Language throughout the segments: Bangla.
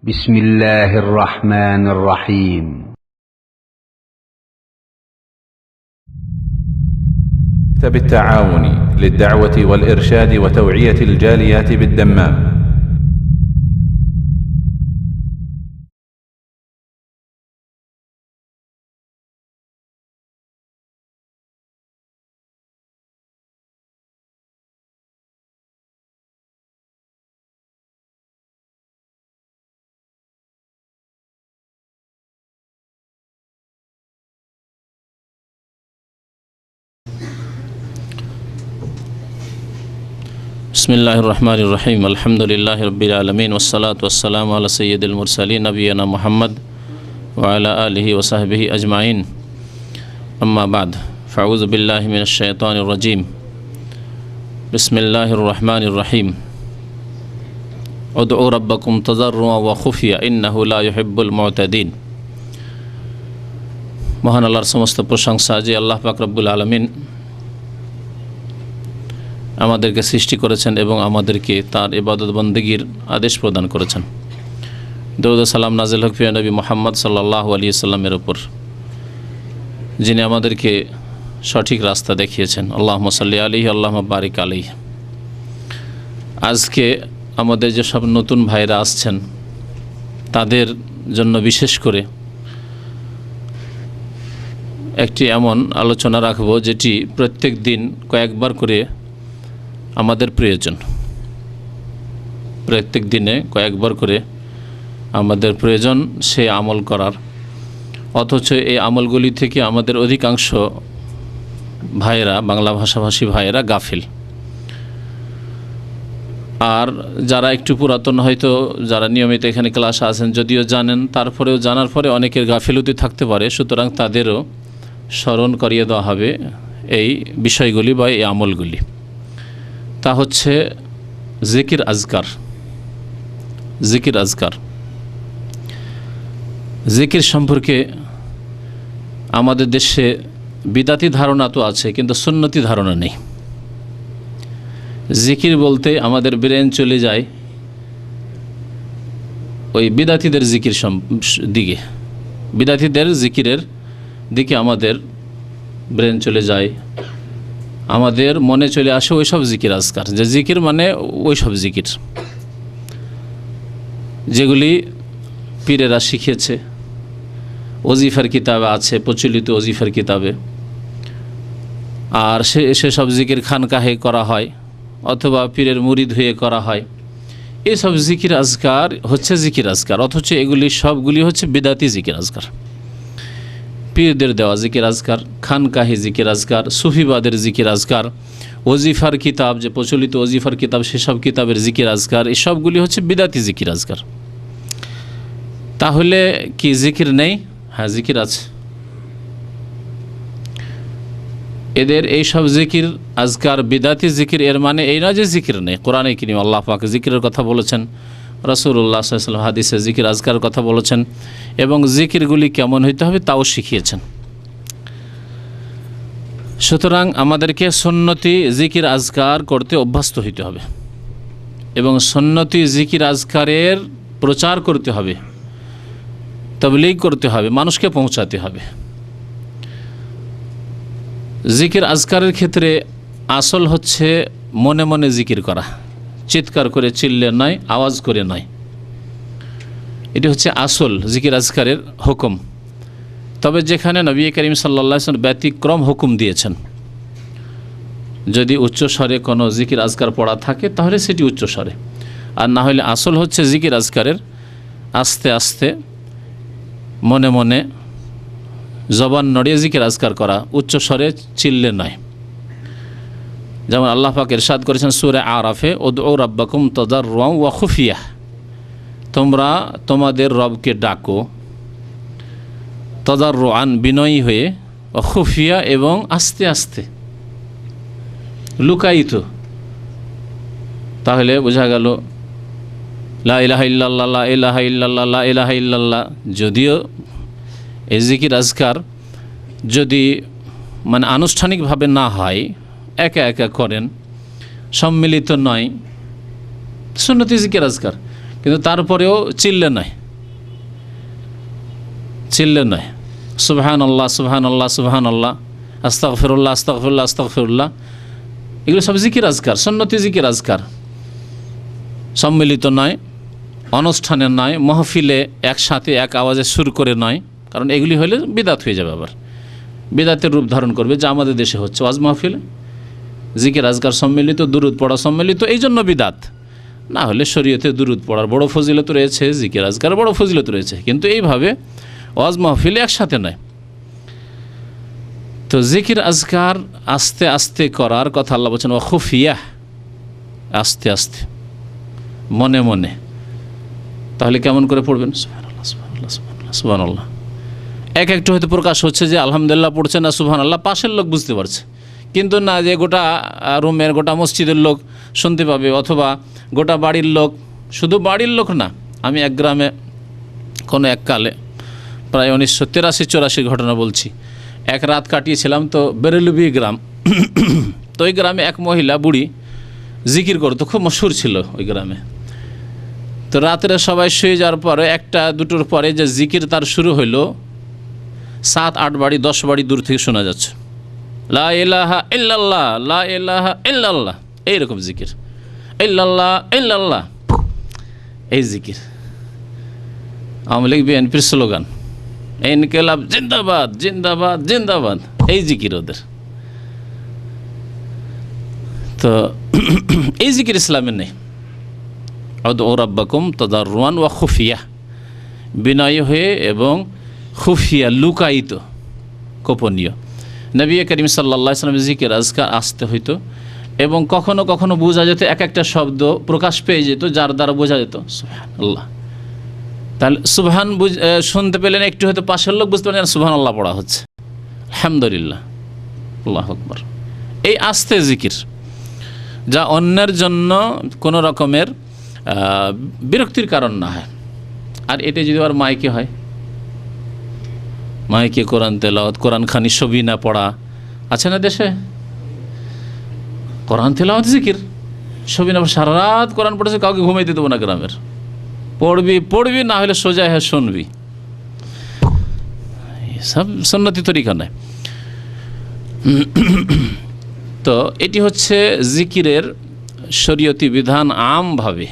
بسم الله الرحمن الرحيم مكتب التعاون للدعوة والإرشاد وتوعية الجاليات بالدمام. بسم الله الرحمن الرحيم الحمد لله رب العالمين والصلاة والسلام على سيد المرسلين نبينا محمد وعلى آله وصحبه أجمعين أما بعد فأعوذ بالله من الشيطان الرجيم بسم الله الرحمن الرحيم ادعوا ربكم تضرعا وخفيا إنه لا يحب المعتدين। মহান আল্লাহর সমস্ত প্রশংসা যে আল্লাহ পাক রব্বুল আলামিন আমাদেরকে সৃষ্টি করেছেন এবং আমাদেরকে তার ইবাদত বন্দেগীর আদেশ প্রদান করেছেন। দরুদ ও সালাম নাজিল হোক প্রিয় নবী মুহাম্মদ সাল্লাল্লাহু আলাইহি সাল্লামের উপর, যিনি আমাদেরকে সঠিক রাস্তা দেখিয়েছেন। আল্লাহুম্মা সাল্লি আলাইহি আল্লাহুম্মা বারিক আলাইহি। আজকে আমাদের যে সব নতুন ভাইরা আসছেন তাদের জন্য বিশেষ করে একটি এমন আলোচনা রাখব যেটি প্রত্যেক দিন কয়েকবার করে আমাদের প্রয়োজন। প্রত্যেক দিনে কয়েকবার করে আমাদের প্রয়োজন সে আমল করার, অথচ এই আমলগুলি থেকে আমাদের অধিকাংশ ভাইয়েরা, বাংলা ভাষাভাষী ভাইয়েরা গাফিল। আর যারা একটু পুরাতন, হয়তো যারা নিয়মিত এখানে ক্লাসে আছেন, যদিও জানেন, তারপরেও জানার পরে অনেকের গাফিলতি থাকতে পারে। সুতরাং তাদেরও স্মরণ করিয়ে দেওয়া হবে এই বিষয়গুলি বা এই আমলগুলি। তা হচ্ছে জিকির আজকার। জিকির আজকার, জিকির সম্পর্কে আমাদের দেশে বিদাতি ধারণা তো আছে, কিন্তু সুন্নতি ধারণা নেই। জিকির বলতে আমাদের ব্রেন চলে যায় ওই বিদাতিদের জিকির দিকে। বিদাতিদের জিকিরের দিকে আমাদের ব্রেন চলে যায়, আমাদের মনে চলে আসে ওই সব জিকির আজকার। যে জিকির মানে ওই সব জিকির যেগুলি পীরেরা শিখিয়েছে, ওজিফার কিতাবে আছে, প্রচলিত ওজিফার কিতাবে। আর সেসব জিকির খানকাহে করা হয় অথবা পীরের মুরিদ হয়ে করা হয়। এসব জিকির আজকার হচ্ছে জিকির আজকার, অথচ এগুলি সবগুলি হচ্ছে বিদাতি জিকির আজকার। পীরদের দেওয়া জিকির আজকার, খানকাহি জিকির আজকার, সুফিবাদের জিকির আজকার, ওজিফার কিতাব, যে প্রচলিত ওজিফার কিতাব, সেসব কিতাবের জিকির আজকার, এই সবগুলি হচ্ছে বিদাতি জিকির আজকার। তাহলে কি জিকির নেই? হ্যাঁ, জিকির আছে। এদের এই সব জিকির আজকার বিদাতি জিকির, এর মানে এই না যে জিকির নেই। কোরআনে কারীম আল্লাহ পাক জিকিরের কথা বলেছেন, রাসূলুল্লাহ সাল্লাল্লাহু আলাইহি ওয়াসাল্লাম হাদিসে জিকির আজকার কথা বলেছেন, এবং জিকিরগুলি কেমন হইতে হবে তাও শিখিয়েছেন। সুতরাং আমাদেরকে সুন্নতি জিকির আজকার করতে অভ্যস্ত হইতে হবে এবং সুন্নতি জিকির আজকারের প্রচার করতে হবে, তাবলীগ করতে হবে, মানুষকে পৌঁছাতে হবে। জিকির আজকারের ক্ষেত্রে আসল হচ্ছে মনে মনে জিকির করা, চিৎকার করে চিল্লে নয়, আওয়াজ করে নয়। এটি হচ্ছে আসল জিকির আজকারের হুকুম। তবে যেখানে নবী করিম সাল্লাল্লাহু আলাইহি ওয়াসাল্লাম ব্যতিক্রম হুকুম দিয়েছেন, যদি উচ্চ স্বরে কোনো জিকির আজকার পড়া থাকে তাহলে সেটি উচ্চ স্বরে, আর না হলে আসল হচ্ছে জিকির আজকারের আস্তে আস্তে মনে মনে জবান নড়িয়ে জিকির আজকার করা, উচ্চ স্বরে চিল্লে নয়। যেমন আল্লাহ পাক ইরশাদ করেছেন সূরা আরাফে, উদউ রাব্বাকুম তাদাররুআন ওয়া খুফিয়া, তোমরা তোমাদের রবকে ডাকো তাদাররুআন বিনয়ী হয়ে, ওয়া খুফিয়া এবং আস্তে আস্তে, লুকায়িত। তাহলে বোঝা গেল লা ইলাহা ইল্লাল্লাহ, লা ইলাহা ইল্লাল্লাহ, লা ইলাহা ইল্লাল্লাহ। যদিও এই জিকির আজকার যদি মানে আনুষ্ঠানিকভাবে না হয়, একা একা করেন, সম্মিলিত নয়, সুন্নতি জিকির আজকার, কিন্তু তারপরেও চিল্লে নয়, চিল্লে নয়। সুবহানাল্লাহ সুবহানাল্লাহ সুবহানাল্লাহ, আস্তাগফিরুল্লাহ আস্তাগফিরুল্লাহ আস্তাগফিরুল্লাহ, এগুলো সব জিকির আজকার, সুন্নতি জিকির আজকার। সম্মিলিত নয়, অনুষ্ঠানে নয়, মাহফিলে একসাথে এক আওয়াজে সুর করে নয়, কারণ এগুলি হলে বিদাত হয়ে যাবে, আবার বিদাতের রূপ ধারণ করবে, যা আমাদের দেশে হচ্ছে। ওয়াজ মাহফিলে জিকির আজকার সম্মিলিত, দুরুদ পড়া সম্মিলিত, এই জন্য বিদাত। না হলে শরীয়তে দুরুদ পড়ার বড় ফজিলত রয়েছে, জিকির আজকার বড় ফজিলত রয়েছে, কিন্তু এইভাবে ওয়াজ মাহফিলে একসাথে নয়। তো জিকির আজকার আস্তে আস্তে করার কথা আল্লাহ বলছেন, ওয়া খুফিয়া, আস্তে আস্তে, মনে মনে। তাহলে কেমন করে পড়বেন? সুবহানাল্লাহ সুবহানাল্লাহ সুবহানাল্লাহ সুবহানাল্লাহ। একটু হয়তো প্রকাশ হচ্ছে যে আলহামদুলিল্লাহ পড়ছেন না সুবহানাল্লাহ, পাশের লোক বুঝতে পারছে, কিন্তু না যে গোটা রুমের, গোটা মসজিদের লোক শুনতে পাবে, অথবা গোটা বাড়ির লোক। শুধু বাড়ির লোক না, আমি এক গ্রামে কোনো এককালে, প্রায় 1983-84 ঘটনা বলছি, এক রাত কাটিয়েছিলাম। তো বেরেলুবি গ্রাম, তো ওই গ্রামে এক মহিলা বুড়ি জিকির করতো, খুব মশহুর ছিল ওই গ্রামে। তো রাত্রে সবাই শুয়ে যাওয়ার পরে 1-2টোর পরে যে জিকির তার শুরু হইলো, 7-8 বাড়ি 10 বাড়ি দূর থেকে শোনা যাচ্ছে, লা ইলাহা ইল্লাল্লাহ লা ইলাহা ইল্লাল্লাহ, এইরকম জিকির, ইল্লাল্লাহ ইল্লাল্লাহ, এই জিকির। আওয়ামী লীগ বিএনপির স্লোগান, ইনকিলাব জিন্দাবাদ জিন্দাবাদ জিন্দাবাদ, এই জিকির ওদের। তো এই জিকির ইসলামে নেই। উদউ রাব্বাকুম তাদাররুআন ওয়া খুফিয়া, বিনয়ী হয়ে এবং খুফিয়া, লুকায়িত, গোপনীয়। নবী করিম সাল্লাল্লাহু আলাইহি ওয়াসাল্লাম জিকির আজকার আসতে হইতো, এবং কখনো কখনো বোঝা যেত, এক একটা শব্দ প্রকাশ পেয়ে যেত, যার দ্বারা বোঝা যেত সুবহানাল্লাহ। তাহলে সুবহান শুনতে পেলেন, একটু হয়তো পাশের লোক বুঝতে পারলেন সুবহানাল্লাহ পড়া হচ্ছে, আলহামদুলিল্লাহ, আল্লাহু আকবার। এই আস্তে জিকির, যা অন্যের জন্য কোনো রকমের বিরক্তির কারণ না হয়। আর এটা যদি আবার মাইকে হয়, মাইকে কোরআন তেলাওয়াত, কোরআন খানি ছবি না পড়া আছে না দেশে, কোরআন তেলাওয়াত জিকির, ছবি না, সারা রাত কোরআন পড়েছে, কাউকে ঘুমাইতে দেবো না গ্রামের, পড়বি পড়বি, না হলে সোজা হ্যাঁ শুনবি, সব সুন্নতি তরিকা নয়। তো এটি হচ্ছে জিকিরের শরীয়তি বিধান আমভাবে।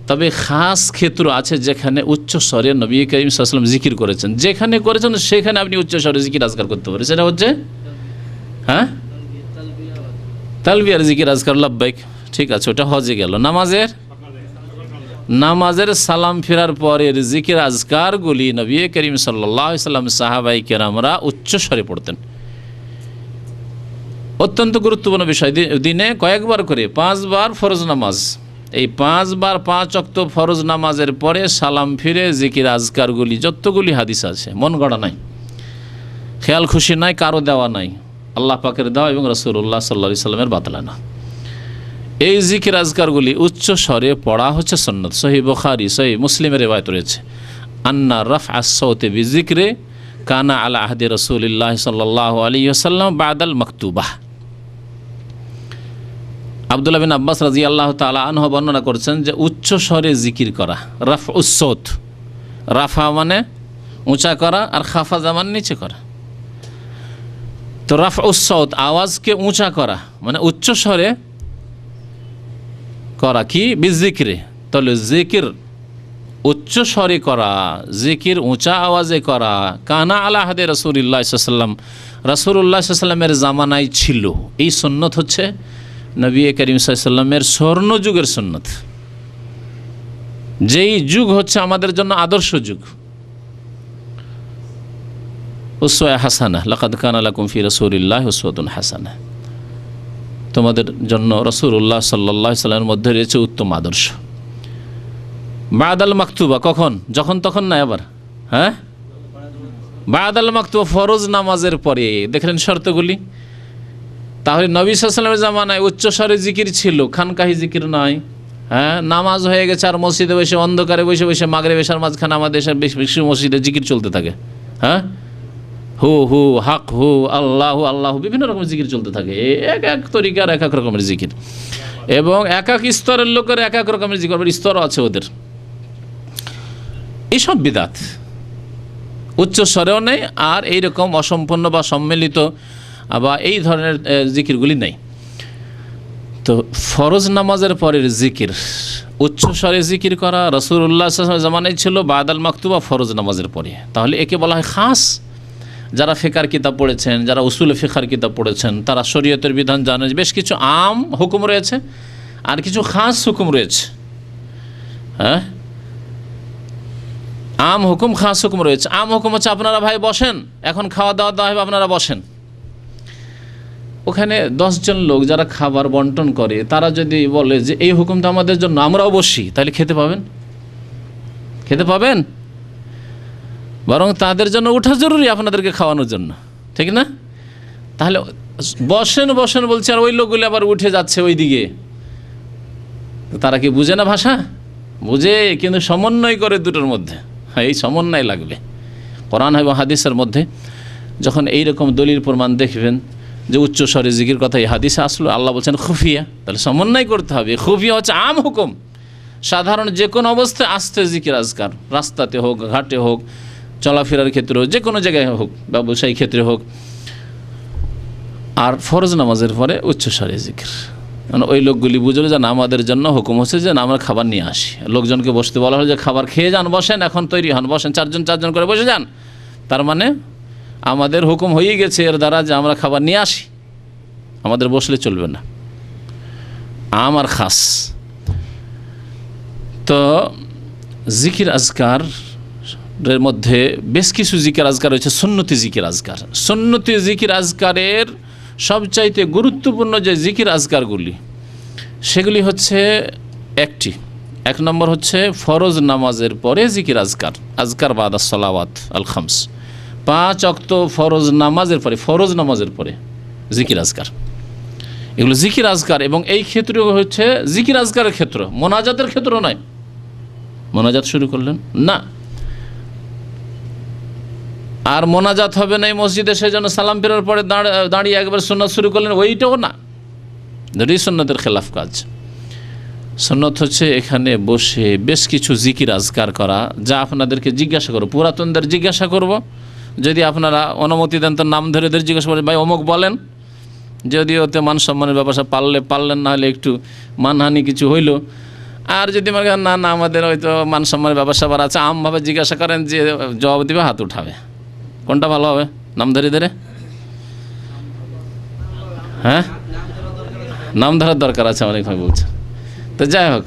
তবে খাস ক্ষেত্র আছে যেখানে উচ্চ স্বরে নবী করিম সাল্লাল্লাহু আলাইহি ওয়াসাল্লাম জিকির করেছেন, যেখানে করেছেন সেখানে আপনি উচ্চ স্বরে জিকির আজকার করতে পারেন। সেটা হচ্ছে তালবিয়ার জিকির আজকার, লাব্বাইক, ঠিক আছে, ওটা হজে গেল। নামাজের সালাম ফেরার পরের জিকির আজকারগুলি নবী করিম সাল্লাল্লাহু আলাইহি ওয়াসাল্লাম, সাহাবাই কেরামরা উচ্চ স্বরে পড়তেন। অত্যন্ত গুরুত্বপূর্ণ বিষয়। দিনে কয়েকবার করে 5 বার ফরজ নামাজ, এই 5 বার 5 ওয়াক্ত ফরজ নামাজের পরে সালাম ফিরে জিকির আজকারগুলি, যতগুলি হাদিস আছে, মন গড়া নাই, খেয়াল খুশি নাই, কারো দেওয়া নাই, আল্লাহ পাকের দেওয়া এবং রাসূলুল্লাহ সাল্লাল্লাহু আলাইহি সাল্লামের বাতলানো, এই জিকির আজকারগুলি উচ্চ স্বরে পড়া হচ্ছে সুন্নাত। সহিহ বুখারী, সহিহ মুসলিমের রিওয়ায়াত রয়েছে, আন্না রাফআস সাউতি বিযিকরি কানা আলা আহদি রাসূলিল্লাহ সাল্লাল্লাহু আলাইহি ওয়াসাল্লাম বাদাল মাকতুবাহ। আব্দুল্লাহ বিন আব্বাস রাদিয়াল্লাহু তাআলা আনহু বর্ণনা করছেন যে উচ্চ স্বরে জিকির করা, রাফউস সাউত, রাফা মানে উঁচা করা, আর খাফাজা মানে নিচে করা। তো রাফউস সাউত, আওয়াজকে উঁচা করা, মানে উচ্চ স্বরে করা, কি বিজিকরে। তাহলে জিকির উচ্চ স্বরে করা, জিকির উঁচা আওয়াজে করা, কানা আলা আহদি রাসূলিল্লাহ সাল্লাল্লাহু আলাইহি ওয়াসাল্লাম, রাসূলুল্লাহ সাল্লাল্লাহু আলাইহি ওয়াসাল্লামের জামানায় ছিল। এই সুন্নত হচ্ছে নবী করিম সাল্লাল্লাহু আলাইহি ওয়াসাল্লামের স্বর্ণ যুগের সুন্নত, যেই যুগ হচ্ছে আমাদের জন্য আদর্শ যুগ। উসওয়া হাসানা, লাকাদ কানা লাকুম ফি রাসূলিল্লাহি উসওয়াতুন হাসানা, তোমাদের জন্য রাসূলুল্লাহ সাল্লাল্লাহু আলাইহি ওয়াসাল্লামের মধ্যে রয়েছে উত্তম আদর্শ। বাদাল মাকতুবা, কখন? যখন তখন না, আবার বাদাল মাকতুবা, ফরজ নামাজের পরে। দেখলেন শর্তগুলি। তাহলে নবী সাল্লাল্লাহু আলাইহি ওয়াসাল্লামের জামানায় উচ্চ স্বরে জিকির ছিল, খানকাহি জিকির নয়। নামাজ হয়ে গেছে, আর মসজিদে বসে, অন্ধকারে বসে বসে, মাগরিব এশার মাঝখানে আমাদের দেশের বেশি মসজিদে জিকির চলতে থাকে। হু হু, হাক হু, আল্লাহ আল্লাহ, বিভিন্ন রকমের জিকির চলতে থাকে, এক এক তরিকার এক এক রকমের জিকির, এবং এক এক স্তরের লোকের এক এক রকমের জিকির, স্তরও আছে ওদের। এইসব বিদাত, উচ্চ স্বরেও নেই আর এইরকম অসম্পূর্ণ বা সম্মিলিত বা এই ধরনের জিকিরগুলি নেই। তো ফরজ নামাজের পরের জিকির, উচ্চ স্বরে জিকির করা রাসূলুল্লাহ সাল্লাল্লাহু আলাইহি ওয়াসাল্লামের জামানায় ছিল বাদাল মাকতুবা, ফরজ নামাজের পরে। তাহলে একে বলা হয় খাস। যারা ফিকার কিতাব পড়েছেন, যারা উসুলে ফিকার কিতাব পড়েছেন, তারা শরীয়তের বিধান জানেন। বেশ কিছু আম হুকুম রয়েছে আর কিছু খাস হুকুম রয়েছে। হ্যাঁ, আম হুকুম, খাস হুকুম রয়েছে। আম হুকুম হচ্ছে আপনারা ভাই বসেন, এখন খাওয়া দাওয়া দেওয়া হবে, আপনারা বসেন। ওখানে 10 জন লোক যারা খাবার বন্টন করে, তারা যদি বলে যে এই হুকুমটা আমাদের জন্য, আমরাও বসি, তাহলে খেতে পাবেন? খেতে পাবেন? বরং তাদের জন্য ওঠা জরুরি আপনাদেরকে খাওয়ানোর জন্য, ঠিক না? তাহলে বসেন বসেন বলছে, আর ওই লোকগুলো আবার উঠে যাচ্ছে ওই দিকে। তারা কি বুঝে না ভাষা? বুঝে, কিন্তু সমন্বয় করে দুটোর মধ্যে। হ্যাঁ, এই সমন্বয় লাগবে। কোরআন এবং হাদিসের মধ্যে যখন এইরকম দলিল প্রমাণ দেখবেন যে উচ্চ স্বরে জিকির কথা এই হাদিসে আসলো, আল্লাহ বলছেন খুফিয়া, তাহলে সমন্বয় করতে হবে। খুফিয়া হচ্ছে আম হুকুম, সাধারণ যে কোনো অবস্থায় আস্তে জিকির আজকার, রাস্তাতে হোক, ঘাটে হোক, চলাফেরার ক্ষেত্রে হোক, যে কোনো জায়গায় হোক, ব্যবসায়িক ক্ষেত্রে হোক। আর ফরজ নামাজের পরে উচ্চ স্বরে জিকির, মানে ওই লোকগুলি বুঝলো যে না, আমাদের জন্য হুকুম হচ্ছে যে না, আমরা খাবার নিয়ে আসি। লোকজনকে বসতে বলা হলো যে খাবার খেয়ে যান, বসেন, এখন তৈরি হন, বসেন, 4 জন করে বসে যান। তার মানে আমাদের হুকুম হয়ে গেছে এর দ্বারা যে আমরা খাবার নিয়ে আসি, আমাদের বসলে চলবে না। আমার খাস। তো জিকির আজকারের মধ্যে বেশ কিছু জিকির আজকার রয়েছে। সুন্নতি জিকির আজকার, সুন্নতি জিকির আজকারের সবচাইতে গুরুত্বপূর্ণ যে জিকির আজকারগুলি, সেগুলি হচ্ছে এক নম্বর হচ্ছে ফরজ নামাজের পরে জিকির আজকার, আজকার বাদা সলাওয়াত আল খামস, 5 ওয়াক্ত ফরজ নামাজের পরে, ফরজ নামাজের পরে জিকির আজকার। এগুলো জিকির আজকার, এবং এই ক্ষেত্রে হচ্ছে জিকির আজকারের ক্ষেত্র, মোনাজাতের ক্ষেত্র নয়। মোনাজাত শুরু করলেন না, আর মোনাজাত হবে না এই মসজিদে, সেই জন্য সালাম ফেরার পরে দাঁড়িয়ে একবার সুন্নাত শুরু করলেন, ওইটাও না। দুটোই সুন্নতের খেলাফ কাজ। সুন্নত হচ্ছে এখানে বসে বেশ কিছু জিকির আজকার করা, যা আপনাদেরকে জিজ্ঞাসা করব, পুরাতনদের জিজ্ঞাসা করব। যদি আপনারা অনুমতি দেন তো নাম ধরে জিজ্ঞাসা করেন, ভাই অমুক বলেন। যদি ওতে মান সম্মানের ব্যাপার পারলেন, না হলে একটু মানহানি কিছু হইল। আর যদি মনে করেন না আমাদের হয়তো মান সম্মানের ব্যাপার আছে, আমভাবে জিজ্ঞাসা করেন, যে জবাব দিবে হাত উঠাবে, কোনটা ভালো হবে? নাম ধরে হ্যাঁ, নাম ধরার দরকার আছে অনেক ভাই বলছে। তো যাই হোক,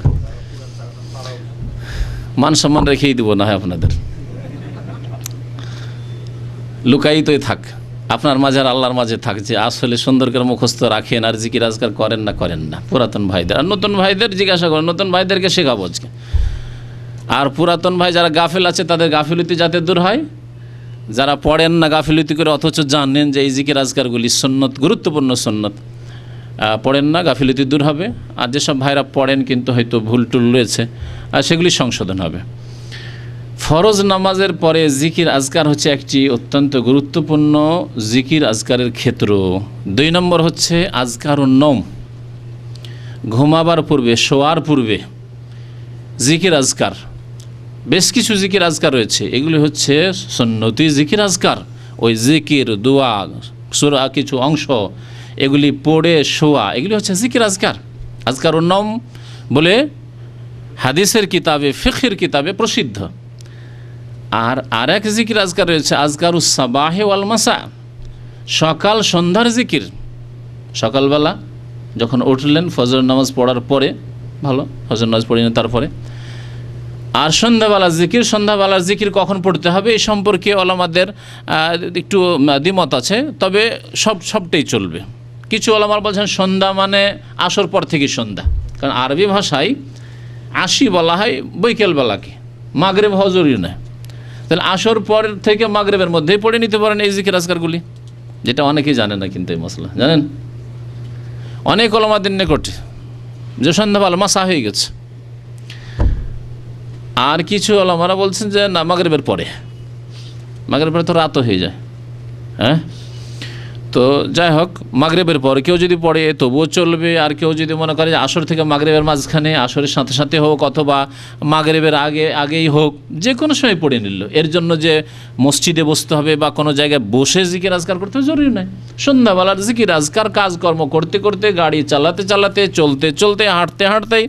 মান সম্মান রেখেই দিব না হয় আপনাদের, লুকাই তোই থাক আপনার মাঝে আর আল্লাহর মাঝে থাক, যে আসলে সুন্দর করে মুখস্থ রাখেন আর জিকির আজকার করেন না পুরাতন ভাইদের। আর নতুন ভাইদের জিজ্ঞাসা করেন, নতুন ভাইদেরকে শেখাবো আজকে। আর পুরাতন ভাই যারা গাফিল আছে, তাদের গাফিলতি যাতে দূর হয়, যারা পড়েন না গাফিলতি করে অথচ জানেন যে এই জিকির আজকারগুলি সুন্নত, গুরুত্বপূর্ণ সুন্নত, পড়েন না, গাফিলতি দূর হবে। আর যেসব ভাইরা পড়েন কিন্তু হয়তো ভুল টুল রয়েছে, আর সেগুলি সংশোধন হবে। ফরজ নামাজের পরে জিকির আজকার হচ্ছে একটি অত্যন্ত গুরুত্বপূর্ণ জিকির আজকারের ক্ষেত্র। 2 নম্বর হচ্ছে আজকারুন নওম, ঘুমাবার পূর্বে, শোয়ার পূর্বে জিকির আজকার। বেশ কিছু জিকির আজকার রয়েছে, এগুলি হচ্ছে সুন্নতি জিকির আজকার। ওই জিকির, দোয়া, সূরা কিছু অংশ, এগুলি পড়ে শোয়া, এগুলি হচ্ছে জিকির আজকার। আজকারুন নওম বলে হাদিসের কিতাবে, ফিকহের কিতাবে প্রসিদ্ধ। আর এক জিকির আজকার রয়েছে আজকারুস সাবাহে ওয়াল মাসা, সকাল সন্ধ্যার জিকির। সকালবেলা যখন উঠলেন ফজর নামাজ পড়ার পরে, ভালো, ফজর নামাজ পড়িনি তারপরে। আর সন্ধ্যাবেলা জিকির, সন্ধ্যাবেলার জিকির কখন পড়তে হবে এই সম্পর্কে ওলামাদের একটু দ্বিমত আছে, তবে সবটাই চলবে। কিছু ওলামার বলছেন সন্ধ্যা মানে আসর পর থেকে সন্ধ্যা, কারণ আরবি ভাষায় আশি বলা হয় বৈকালবেলাকে, মাগরিব হওয়া জরুরি নয়। তাহলে আসর পর থেকে মাগরিবের মধ্যেই পড়ে নিতে পারেন এই জিকির আজকারগুলি, যেটা অনেকেই জানে না কিন্তু এই মশলা জানেন অনেক ওলামাদের নিকটে, যে সন্ধ্যাবেলা মাসা হয়ে গেছে। আর কিছু ওলামারা বলছেন যে না, মাগরিবের পরে তো রাতও হয়ে যায়। হ্যাঁ, তো যাই হোক, মাগরিবের পর কেউ যদি পড়ে তবুও চলবে, আর কেউ যদি মনে করে যে আসর থেকে মাগরিবের মাঝখানে, আসরের সাথে সাথে হোক অথবা মাগরিবের আগেই হোক, যে কোনো সময় পড়ে নিল। এর জন্য যে মসজিদে বসতে হবে বা কোনো জায়গায় বসে জিকির আজকার করতে হবে জরুরি নয়। সন্ধ্যাবেলার জিকির আজকার কাজকর্ম করতে করতে, গাড়ি চালাতে চালাতে, চলতে চলতে, হাঁটতে হাঁটতেই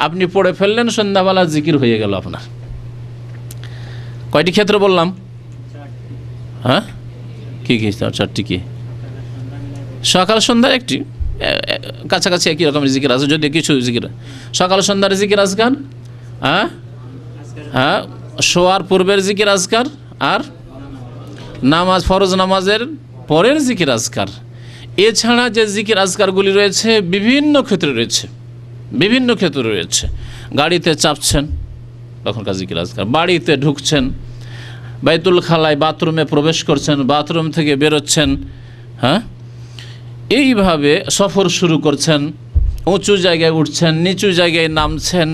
আপনি পড়ে ফেললেন, সন্ধ্যাবেলার জিকির হয়ে গেল আপনার। কয়টি ক্ষেত্র বললাম? হ্যাঁ, কী কী? চারটি। কি? সকাল সন্ধ্যার একটি, কাছাকাছি একই রকমের জিকির আছে, যদি কিছু জিকির। সকাল সন্ধ্যার জিকির আজকার, হ্যাঁ হ্যাঁ, শোয়ার পূর্বের জিকির আজকার, আর নামাজ, ফরজ নামাজের পরের জিকির আজকার। এছাড়া যে জিকির আজকারগুলি রয়েছে বিভিন্ন ক্ষেত্রে রয়েছে। গাড়িতে চাপছেন তখনকার জিকির আজকার, বাড়িতে ঢুকছেন, বাইতুল খালায় বাথরুমে প্রবেশ করছেন, বাথরুম থেকে বেরোচ্ছেন, হ্যাঁ, এইভাবে সফর শুরু করছেন, উঁচু জায়গায় উঠছেন, নিচু জায়গায় নামছেন,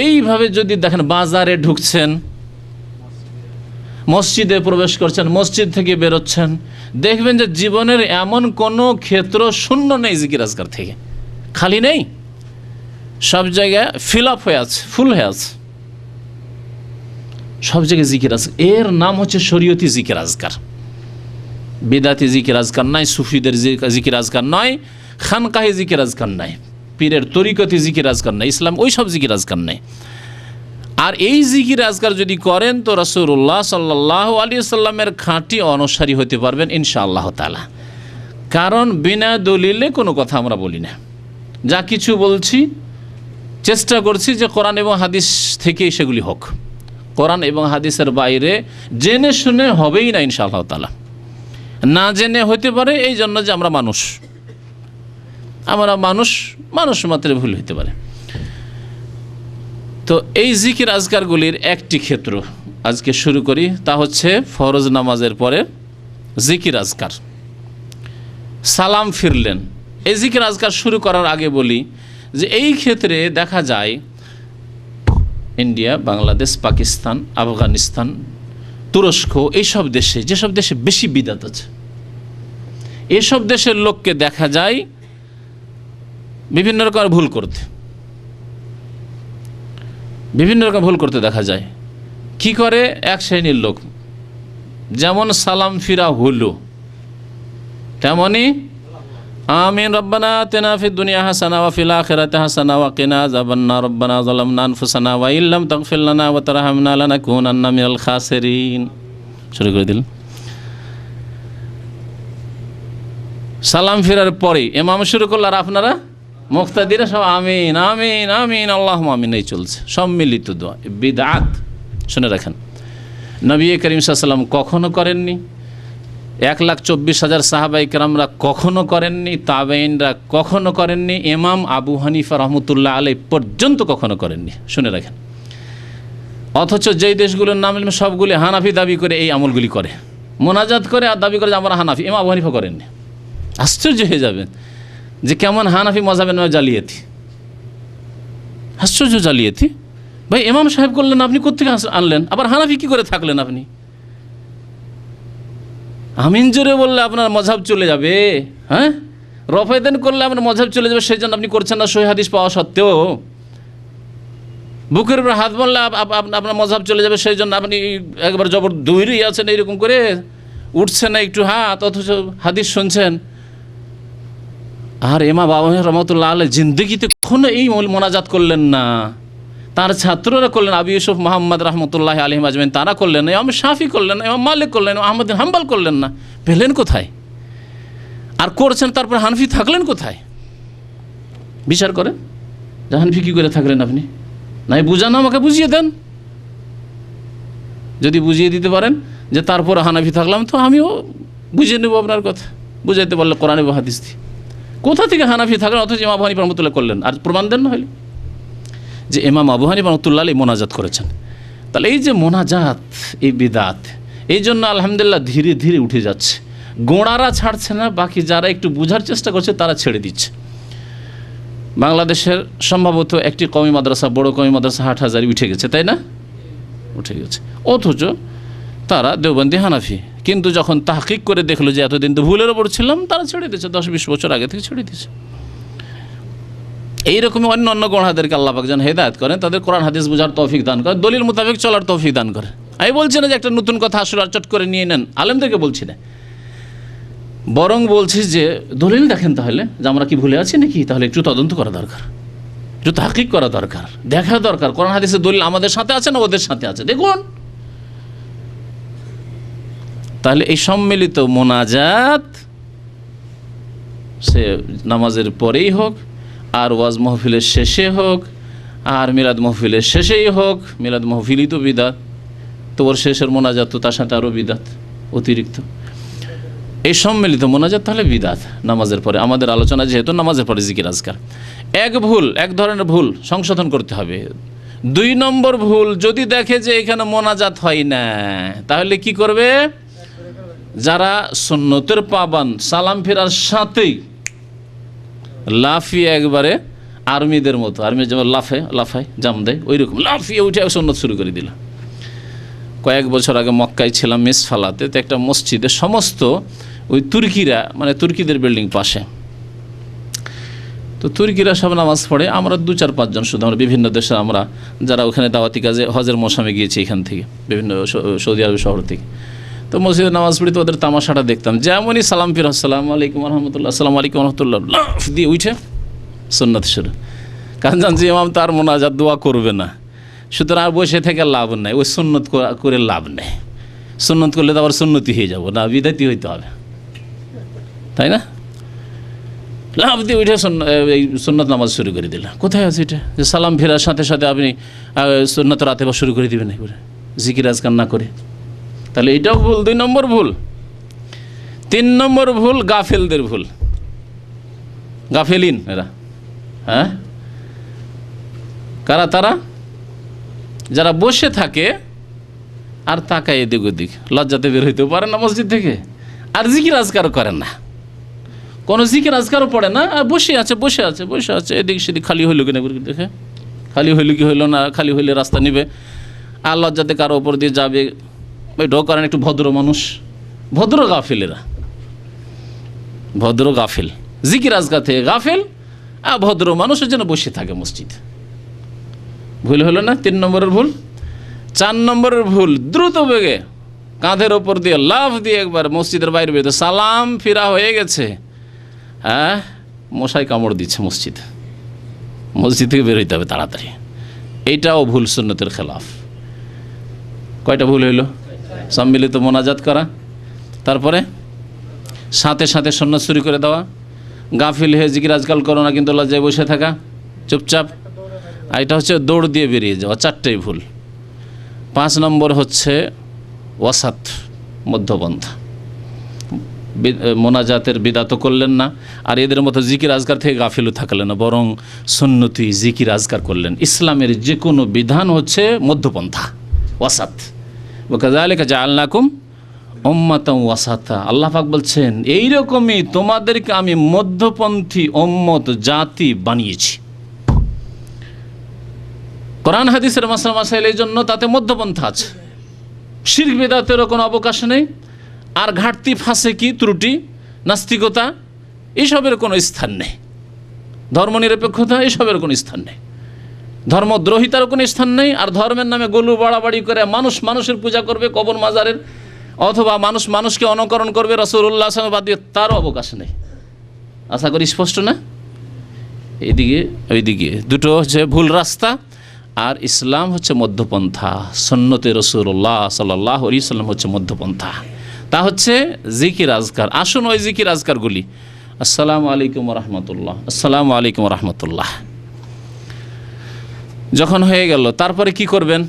এইভাবে যদি দেখেন বাজারে ঢুকছেন, মসজিদে প্রবেশ করছেন, মসজিদ থেকে বেরোচ্ছেন, দেখবেন যে জীবনের এমন কোনো ক্ষেত্র শূন্য নেই জিকির আজকার থেকে, খালি নেই, সব জায়গায় ফিল আপ হয়ে আছে, ফুল হয়ে আছে, সব জায়গায় জিকির আজকার। এর নাম হচ্ছে শরীয়তি জিকির আজকার। বিদাতি জিকির আজকার নাই, সুফিদের জিকির আজকার নয়, খানকাহি জিকির আজকার নাই, পীরের তরিকতি জিকির আজকার নাই, ইসলাম ওই সব জিকির আজকার নাই। আর এই জিকির আজকার যদি করেন তো রাসূলুল্লাহ সাল্লাল্লাহু আলাইহি সাল্লামের খাঁটি অনুসারী হতে পারবেন ইনশাআল্লাহ তাআলা। কারণ বিনা দলিলে কোনো কথা আমরা বলি না, যা কিছু বলছি চেষ্টা করছি যে কোরআন এবং হাদিস থেকেই সেগুলি হোক। কোরআন এবং হাদিসের বাইরে জেনে শুনে হবেই না ইনশাআল্লাহ তাআলা। না জেনে হতে পারে, এই জন্য যে আমরা মানুষ মাত্রে ভুল হতে পারে। তো এই জিকির আজকারগুলির একটি ক্ষেত্র আজকে শুরু করি, তা হচ্ছে ফরজ নামাজের পরে জিকির আজকার। সালাম ফিরলেন, এই জিকির আজকার শুরু করার আগে বলি যে এই ক্ষেত্রে দেখা যায় ইন্ডিয়া, বাংলাদেশ, পাকিস্তান, আফগানিস্তান, তুরস্ক, এইসব দেশে, যেসব দেশে বেশি বিদাত আছে, এসব দেশের লোককে দেখা যায় বিভিন্ন রকম ভুল করতে দেখা যায়। কি করে? এক শ্রেণীর লোক যেমন সালাম ফিরা হলো, তেমনি আমিন রব্বানা আতিনা ফিদ দুনিয়া হাসানা ওয়া ফিল আখিরাতি হাসানা ওয়া কিনা আযাবান্নার রব্বানা যালামনা আনফুসানা ওয়া ইল্লাম তাগফির লানা ওয়া তারহামনা লানাকুনান্না মিনাল খাসিরিন। শুরু করে দিল। সালাম ফিরার পরে ইমাম শুরু করল, আর আপনারা মুক্তাদিরা সব আমিন আমিন আমিন আল্লাহুম্মা আমিন, এই চলছে সম্মিলিত দোয়া, বিদআত। শুনে রাখেন, নবী করিম সাল্লাল্লাহু আলাইহি ওয়াসাল্লাম কখনো করেননি, 1,24,000 সাহাবায়ে কেরামরা কখনো করেননি, তাবেঈনরা কখনো করেননি, ইমাম আবু হানিফা রহমতুল্লাহ আলাইহি পর্যন্ত কখনো করেননি। শুনে রাখেন, অথচ যেই দেশগুলোর নাম নিলাম সবগুলি হানাফি দাবি করে এই আমলগুলি করে, মোনাজাত করে আর দাবি করে যে আমরা হানাফি। ইমাম আবু হানিফা করেননি। আশ্চর্য হয়ে যাবেন যে কেমন হানাফি মযহাবের নামে জালিয়াতি, আশ্চর্য জালিয়াতি। ভাই ইমাম সাহেব করলেন, আপনি কোত্থেকে আনলেন? আবার হানাফি কি করে থাকলেন আপনি? আমিন জোরে বললে আপনার মযহাব চলে যাবে, হ্যাঁ? রফায়দান করলে আপনার মযহাব চলে যাবে, সেই জন্য আপনি করছেন না সহিহ হাদিস পাওয়া সত্ত্বেও। বুকের উপর হাত বললে আপনার মযহাব চলে যাবে, সেই জন্য আপনি একবার জবর দৌড়ি আছেন, এইরকম করে উঠছেন না একটু হাত, অথচ হাদিস শুনছেন। আর ইমাম আবু হানিফা রহমাতুল্লাহ আলাইহি জিন্দেগিতে কখনো এই মোনাজাত করলেন না। তার ছাত্ররা করলেন, আবু ইউসুফ মুহাম্মদ রহমতুল্লাহ আলাইহিম আজমাইন তারা করলেন না, ইমাম শাফি করলেন না, ইমাম মালিক করলেন না, আহমদ বিন হাম্বল করলেন না। পেলেন কোথায়? আর করছেন তারপর হানফি থাকলেন কোথায়? বিচার করেন যে হানফি কী করে থাকলেন আপনি? নাই বুঝান, আমাকে বুঝিয়ে দেন। যদি বুঝিয়ে দিতে পারেন যে তারপর হানাফি থাকলাম, তো আমিও বুঝিয়ে নেব আপনার কথা। বুঝাইতে পারলে কোরআন এবং হাদিস দিয়ে। কোথা থেকে হানাফি থাকলেন অথচ ইমাম আবু হানিফা রহমতুল্লাহ করলেন? আর প্রমাণ দেন না হলে যে ইমাম আবু হানিফা রহমতুল্লাহ আলাইহি মোনাজাত করেছেন। তাহলে এই যে মোনাজাত, এই বিদাত, এই জন্য আলহামদুলিল্লাহ ধীরে ধীরে উঠে যাচ্ছে। গোঁড়ারা ছাড়ছে না, বাকি যারা একটু বোঝার চেষ্টা করছে তারা ছেড়ে দিচ্ছে। বাংলাদেশের সম্ভবত একটি কওমি মাদ্রাসা, বড় কওমি মাদ্রাসা হাটহাজারী উঠে গেছে, তাই না? উঠে গেছে, অথচ তারা দেওবন্দি হানাফি। কিন্তু যখন তাহকিক করে দেখলো যে এতদিন তো ভুলের ওপর ছিলাম, তারা ছেড়ে দিয়েছে, 10-20 বছর আগে থেকে ছেড়ে দিয়েছে। এইরকমই অন্য অন্য গোঁড়াদেরকে আল্লাহ পাক যেন হেদায়েত করেন, তাদের কোরআন হাদিস বোঝার তৌফিক দান করেন, দলিল মোতাবেক চলার তৌফিক দান করে। আমি বলছি না যে একটা নতুন কথা আসলে আর চট করে নিয়ে নেন, আলেমদেরকে বলছি না, বরং বলছি যে দলিল দেখেন তাহলে যে আমরা কি ভুলে আছি নাকি, তাহলে একটু তদন্ত করা দরকার, একটু তাহকিক করা দরকার, দেখা দরকার কোরআন হাদিসের দলিল আমাদের সাথে আছে না ওদের সাথে আছে, দেখুন। তাহলে এই সম্মিলিত মোনাজাত সে নামাজের পরেই হোক, আর ওয়াজ মাহফিলের শেষে হোক, আর মিলাদ মাহফিলের শেষেই হোক, মিলাদ মাহফিলই তো বিদাত, তো ওর শেষের মোনাজাত তো তার সাথে আরও বিদাত অতিরিক্ত। এই সম্মিলিত মোনাজাত তাহলে বিদাত নামাজের পরে। আমাদের আলোচনা যেহেতু নামাজের পরে জিকির আজকার, এক ধরনের ভুল সংশোধন করতে হবে। 2 নম্বর ভুল, যদি দেখে যে এখানে মোনাজাত হয় না, তাহলে কি করবে? যারা সুন্নতের পাবান, সালাম ফেরার সাথেই লাফিয়ে একবারে আর্মিদের মতো, আর্মি যেমন লাফায় জাম দেয়, ওই রকম লাফিয়ে উঠে সুন্নত শুরু করে দিল। কয়েক বছর আগে মক্কায় ছিলাম, মিসফালাতে, তো একটা মসজিদে সমস্ত ওই তুর্কিরা, মানে তুর্কিদের বিল্ডিং পাশে, তো তুর্কিরা সব নামাজ পড়ে, আমরা 2-4-5 জন শুধু, আমরা বিভিন্ন দেশে, আমরা যারা ওখানে দাওয়াতি কাজে হজের মৌসুমে গিয়েছি এখান থেকে, বিভিন্ন সৌদি আরব শহর থেকে, তো মসজিদে নামাজ পড়ি, তো ওদের তামাশাটা দেখতাম। যেমনই সালাম ফির আসসালামু আলাইকুম রহমতুল্লাহ, আসসালামু আলাইকুম রহমতুল্লাহ, লাফ দিয়ে উঠে সুন্নত শুরু। কারণ জানছি ইমাম তার মোনাজাত দোয়া করবে না, সুতরাং আর বসে থেকে লাভ নেই, ওই সুন্নত করে লাভ নেই। সুন্নত করলে তো আবার সুন্নতি হয়ে যাবো না, বিদাতি হইতে হবে, তাই না? লাভ দিয়ে উঠে এই সুন্নত নামাজ শুরু করে দিল। কোথায় আছে এটা যে সালাম ফেরার সাথে সাথে আপনি সুন্নত রাতে বা শুরু করে দিবেন একবারে জিকির আজকার না করে? তাহলে এটাও ভুল, 2 নম্বর ভুল। 3 নম্বর ভুল, গাফেলদের ভুল, গাফেলিন এরা। হ্যাঁ, কারা তারা? যারা বসে থাকে আর তাকায় এদিক ওদিক, লজ্জাতে বের হইতেও পারে না মসজিদ থেকে, আর জিকির আজকারও করেন না, কোনো জিকির আজকারও পড়ে না, আর বসে আছে এদিক সেদিক, খালি হইল কিনা দেখে, খালি হইল কি হইল না, খালি হইলে রাস্তা নিবে, আর লজ্জাতে কারো ওপর দিয়ে যাবে, ওইটাও করেন। একটু ভদ্র মানুষ, ভদ্র গাফিলেরা, ভদ্র গাফিল, জিকির আজকার থেকে গাফিল, আর ভদ্র মানুষের জন্য বসে থাকে মসজিদ। ভুল হলো না 3 নম্বরের ভুল। 4 নম্বরের ভুল, দ্রুত বেগে কাঁধের ওপর দিয়ে লাফ দিয়ে একবার মসজিদের বাইরে বেরোতে, সালাম ফিরা হয়ে গেছে, হ্যাঁ, মশাই কামড় দিচ্ছে মসজিদ থেকে বের হইতে হবে তাড়াতাড়ি। এইটাও ভুল, সুন্নতের খেলাফ। কয়টা ভুল হইল? সম্মিলিত মোনাজাত করা, তারপরে সাথে সাথে সুন্নত শুরু করে দেওয়া, গাফিল হয়ে জিকির আজকাল করো না কিন্তু লজ্জায় বসে থাকা চুপচাপ, আর এটা হচ্ছে দৌড় দিয়ে বেরিয়ে যাওয়া। 4টেই ভুল। 5 নম্বর হচ্ছে ওয়াসাত, মধ্যপন্থা। মোনাজাতের বিদাত করলেন না, আর এদের মতো জিকির আজকার থেকে গাফিলও থাকলেন না, বরং সুন্নতি জিকির আজকার করলেন। ইসলামের যে কোনো বিধান হচ্ছে মধ্যপন্থা, ওয়াসাত। ওয়াকাযালিকা জাআলনাকুম উম্মাতান ওয়াসাতা, আল্লাহ পাক বলছেন এইরকমই তোমাদেরকে আমি মধ্যপন্থী উম্মত জাতি বানিয়েছি। কোরআন হাদিসের মাসলা মাসাইল এই জন্য তাতে মধ্যপন্থা আছে, শিরক বিদআতেরও কোনো অবকাশ নেই, আর ঘাটতি, ফাসেকি, ত্রুটি, নাস্তিকতা এসবের কোনো স্থান নেই, ধর্মনিরপেক্ষতা এসবের কোনো স্থান নেই, ধর্মদ্রোহিতারও কোনো স্থান নেই, আর ধর্মের নামে গলু বাড়াবাড়ি করে মানুষের পূজা করবে কবর মাজারের, অথবা মানুষকে অনুকরণ করবে রাসূলুল্লাহ সাল্লাল্লাহু আলাইহি ওয়াসাল্লাম বাদ দিয়ে, তারও অবকাশ নেই। আশা করি স্পষ্ট না? এইদিকে ওইদিকে দুটো হচ্ছে ভুল রাস্তা, আর ইসলাম হচ্ছে মধ্যপন্থা, সুন্নতে রাসূলুল্লাহ সাল্লাল্লাহু আলাইহি ওয়াসাল্লাম হচ্ছে মধ্যপন্থা। তা হচ্ছে জিকির আজকার। আসুন ওই জিকির আজকারগুলি, আসসালামু আলাইকুম রহমতুল্লাহ, আসসালামু আলাইকুম রহমতুল্লাহ যখন হয়ে গেল, তারপরে কি করবেন?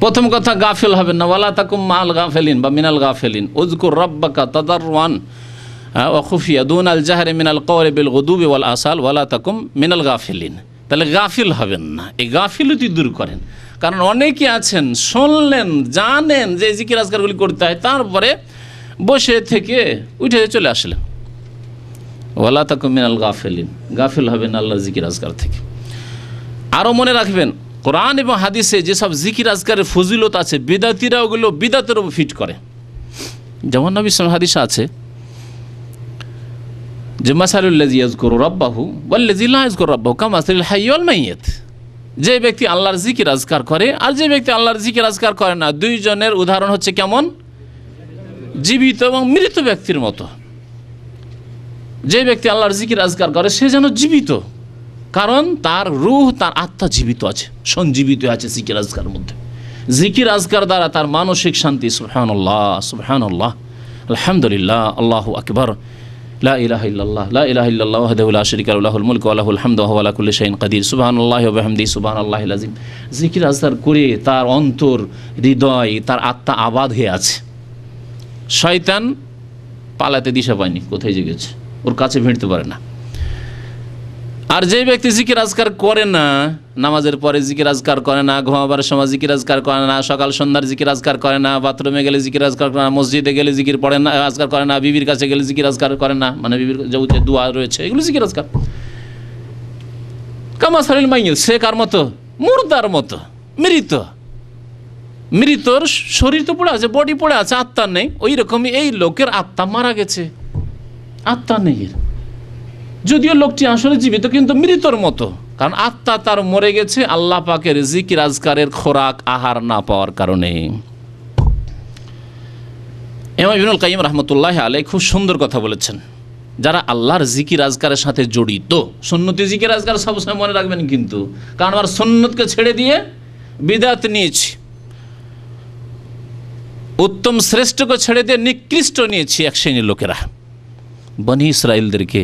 প্রথম কথা, গাফিল হবেন না, ওয়ালা তাকুম মাল গাফিলিন বা মিনাল গাফিলিন, উযকুর রাব্বাকা তাদাররুআন ওয়া খুফিয়া দুনাল জাহরি মিনাল কওলি বিল গুদুবি ওয়াল আসাল ওয়ালা তাকুম মিনাল গাফিলিন। তাহলে গাফিল হবেন না, এই গাফিলতি দূর করেন। কারণ অনেকে আছেন শুনলেন, জানেন যে জিকির আজকারগুলি করতে হয়, তারপরে বসে থেকে উঠে চলে আসলেন। ওয়ালা তাকুম মিনাল গাফিলিন, গাফিল হবেন আল্লাহর জিকির আজকার থেকে। আরও মনে রাখবেন, কোরআন এবং হাদিসে যেসব জিকির আজকারের ফজিলত আছে, বিদাতিরা ওগুলো বিদাতের উপর ফিট করে। যেমন নবী সাল্লাল্লাহু আলাইহি হাদিস আছে যে মাসালুল্লাযী ইয়াযকুরু রাব্বাহু ওয়াল্লাযী লা ইয়াযকুরু রাব্বাহু কামাসালিল হাইয়্যি ওয়াল মাইয়্যিত। যে ব্যক্তি আল্লাহর জিকির আজকার করে আর যে ব্যক্তি আল্লাহর জিকির আজকার করে না, দুইজনের উদাহরণ হচ্ছে কেমন? জীবিত এবং মৃত ব্যক্তির মতো। যে ব্যক্তি আল্লাহর জিকির আজকার করে সে যেন জীবিত, কারণ তার রূহ, তার আত্মা জীবিত আছে, সঞ্জীবিত আছে জিকির আজকার মধ্যে। জিকির আজকার দ্বারা তার মানসিক শান্তি, সুবহানাল্লাহ সুবহানাল্লাহ আলহামদুলিল্লাহ আল্লাহু আকবার লা ইলাহা ইল্লাল্লাহ লা ইলাহা ইল্লাল্লাহ ওয়াহদাহু লা শারীকা লাহু লাহুল মুলকু ওয়া লাহুল হামদু ওয়া হুয়া আলা কুল্লি শাইইন কাদির সুবহানাল্লাহি ওয়া বিহামদিহি সুবহানাল্লাহিল আযীম। জিকির আজকার করে তার অন্তর, হৃদয়, তার আত্মা আবাদ হয়ে আছে। শয়তান পালাতে দিশা পায়নি, কোথায় গেছে, ওর কাছে ভিড়তে পারে না। আর যে ব্যক্তি জিকির আজকার করে না, নামাজের পরে জিকির আজকার করে না, ঘুমাবার সময় জিকির আজকার করে না, সকাল সন্ধ্যার জিকির আজকার করে না, বাথরুমে গেলে জিকির আজকার করে না, মসজিদে গেলে জিকির পড়ে না, আজকার করে না, বিবির কাছে গেলে জিকির আজকার করে না, মানে বিবির যে দোয়া রয়েছে এগুলো জিকির আজকার, কামাসালিল মাইয়্যিত, সে কার মতো? মুর্দার মতো, মৃত। মৃতর শরীর তো পড়ে আছে, বডি পড়ে আছে, আত্মা নেই। ওই রকমই এই লোকের আত্মা মারা গেছে, আত্মা নেই। যদিও লোকটি আসলে জীবিত কিন্তু মৃতর মতো, কারণ আত্মা তার মরে গেছে আল্লাহ পাকের জিকির আজকারের খোরাক আহার না পাওয়ার কারণে। ইমাম ইবনুল কাইয়্যিম রাহমাতুল্লাহি আলাইহি খুব সুন্দর কথা বলেছেন। যারা আল্লাহর জিকির আজকারের সাথে জড়িত, সুন্নতি জিকির আজকার সবসময় মনে রাখবেন কিন্তু, কারণ আমার সুন্নতকে ছেড়ে দিয়ে বিদাত নিয়েছি, উত্তম শ্রেষ্ঠকে ছেড়ে দিয়ে নিকৃষ্ট নিয়েছি এক শ্রেণীর লোকেরা। বনি ইসরাইলদেরকে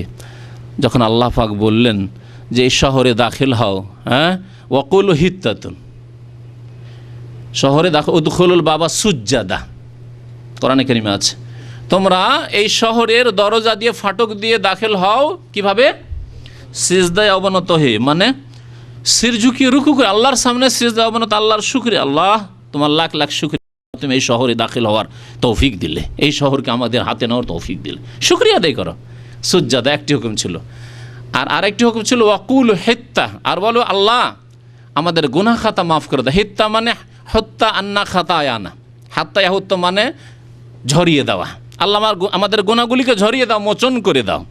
যখন আল্লাহ পাক বললেন যে এই শহরে দাখিল হও, হ্যাঁ, ওয়াকুলু হিত্তাতুন, শহরে দাখিল, উদখুলুল বাবা সুজ্জাদা, কোরআনে কারিমে আছে, তোমরা এই শহরের দরজা দিয়ে, ফাটক দিয়ে দাখিল হও কিভাবে? সিজদায় অবনত হয়ে, মানে সির ঝুঁকিয়ে রুকু করে আল্লাহর সামনে সিজদায় অবনত, আল্লাহর শুকরিয়া, আল্লাহ তোমার লাখ লাখ শুকরিয়া, তুমি এই শহরে দাখিল হওয়ার তৌফিক দিলে, এই শহরকে আমাদের হাতে নেওয়ার তৌফিক দিলে, শুকরিয়া আদায় করো। সুজ্জাদা একটি হুকুম ছিল। আর আরেকটি হুকুম ছিল ওয়াকুল হিত্তা, আর বলো আল্লাহ আমাদের গুনাহ খাতা মাফ করে দাও। হিত্তা মানে হত্যা আন্না খাতা আয়ানা, হাত্তা ইয়াহুত্তা মানে ঝরিয়ে দেওয়া, আল্লাহ আমাদের গুনাহগুলিকে ঝরিয়ে দাও, মোচন করে দাও।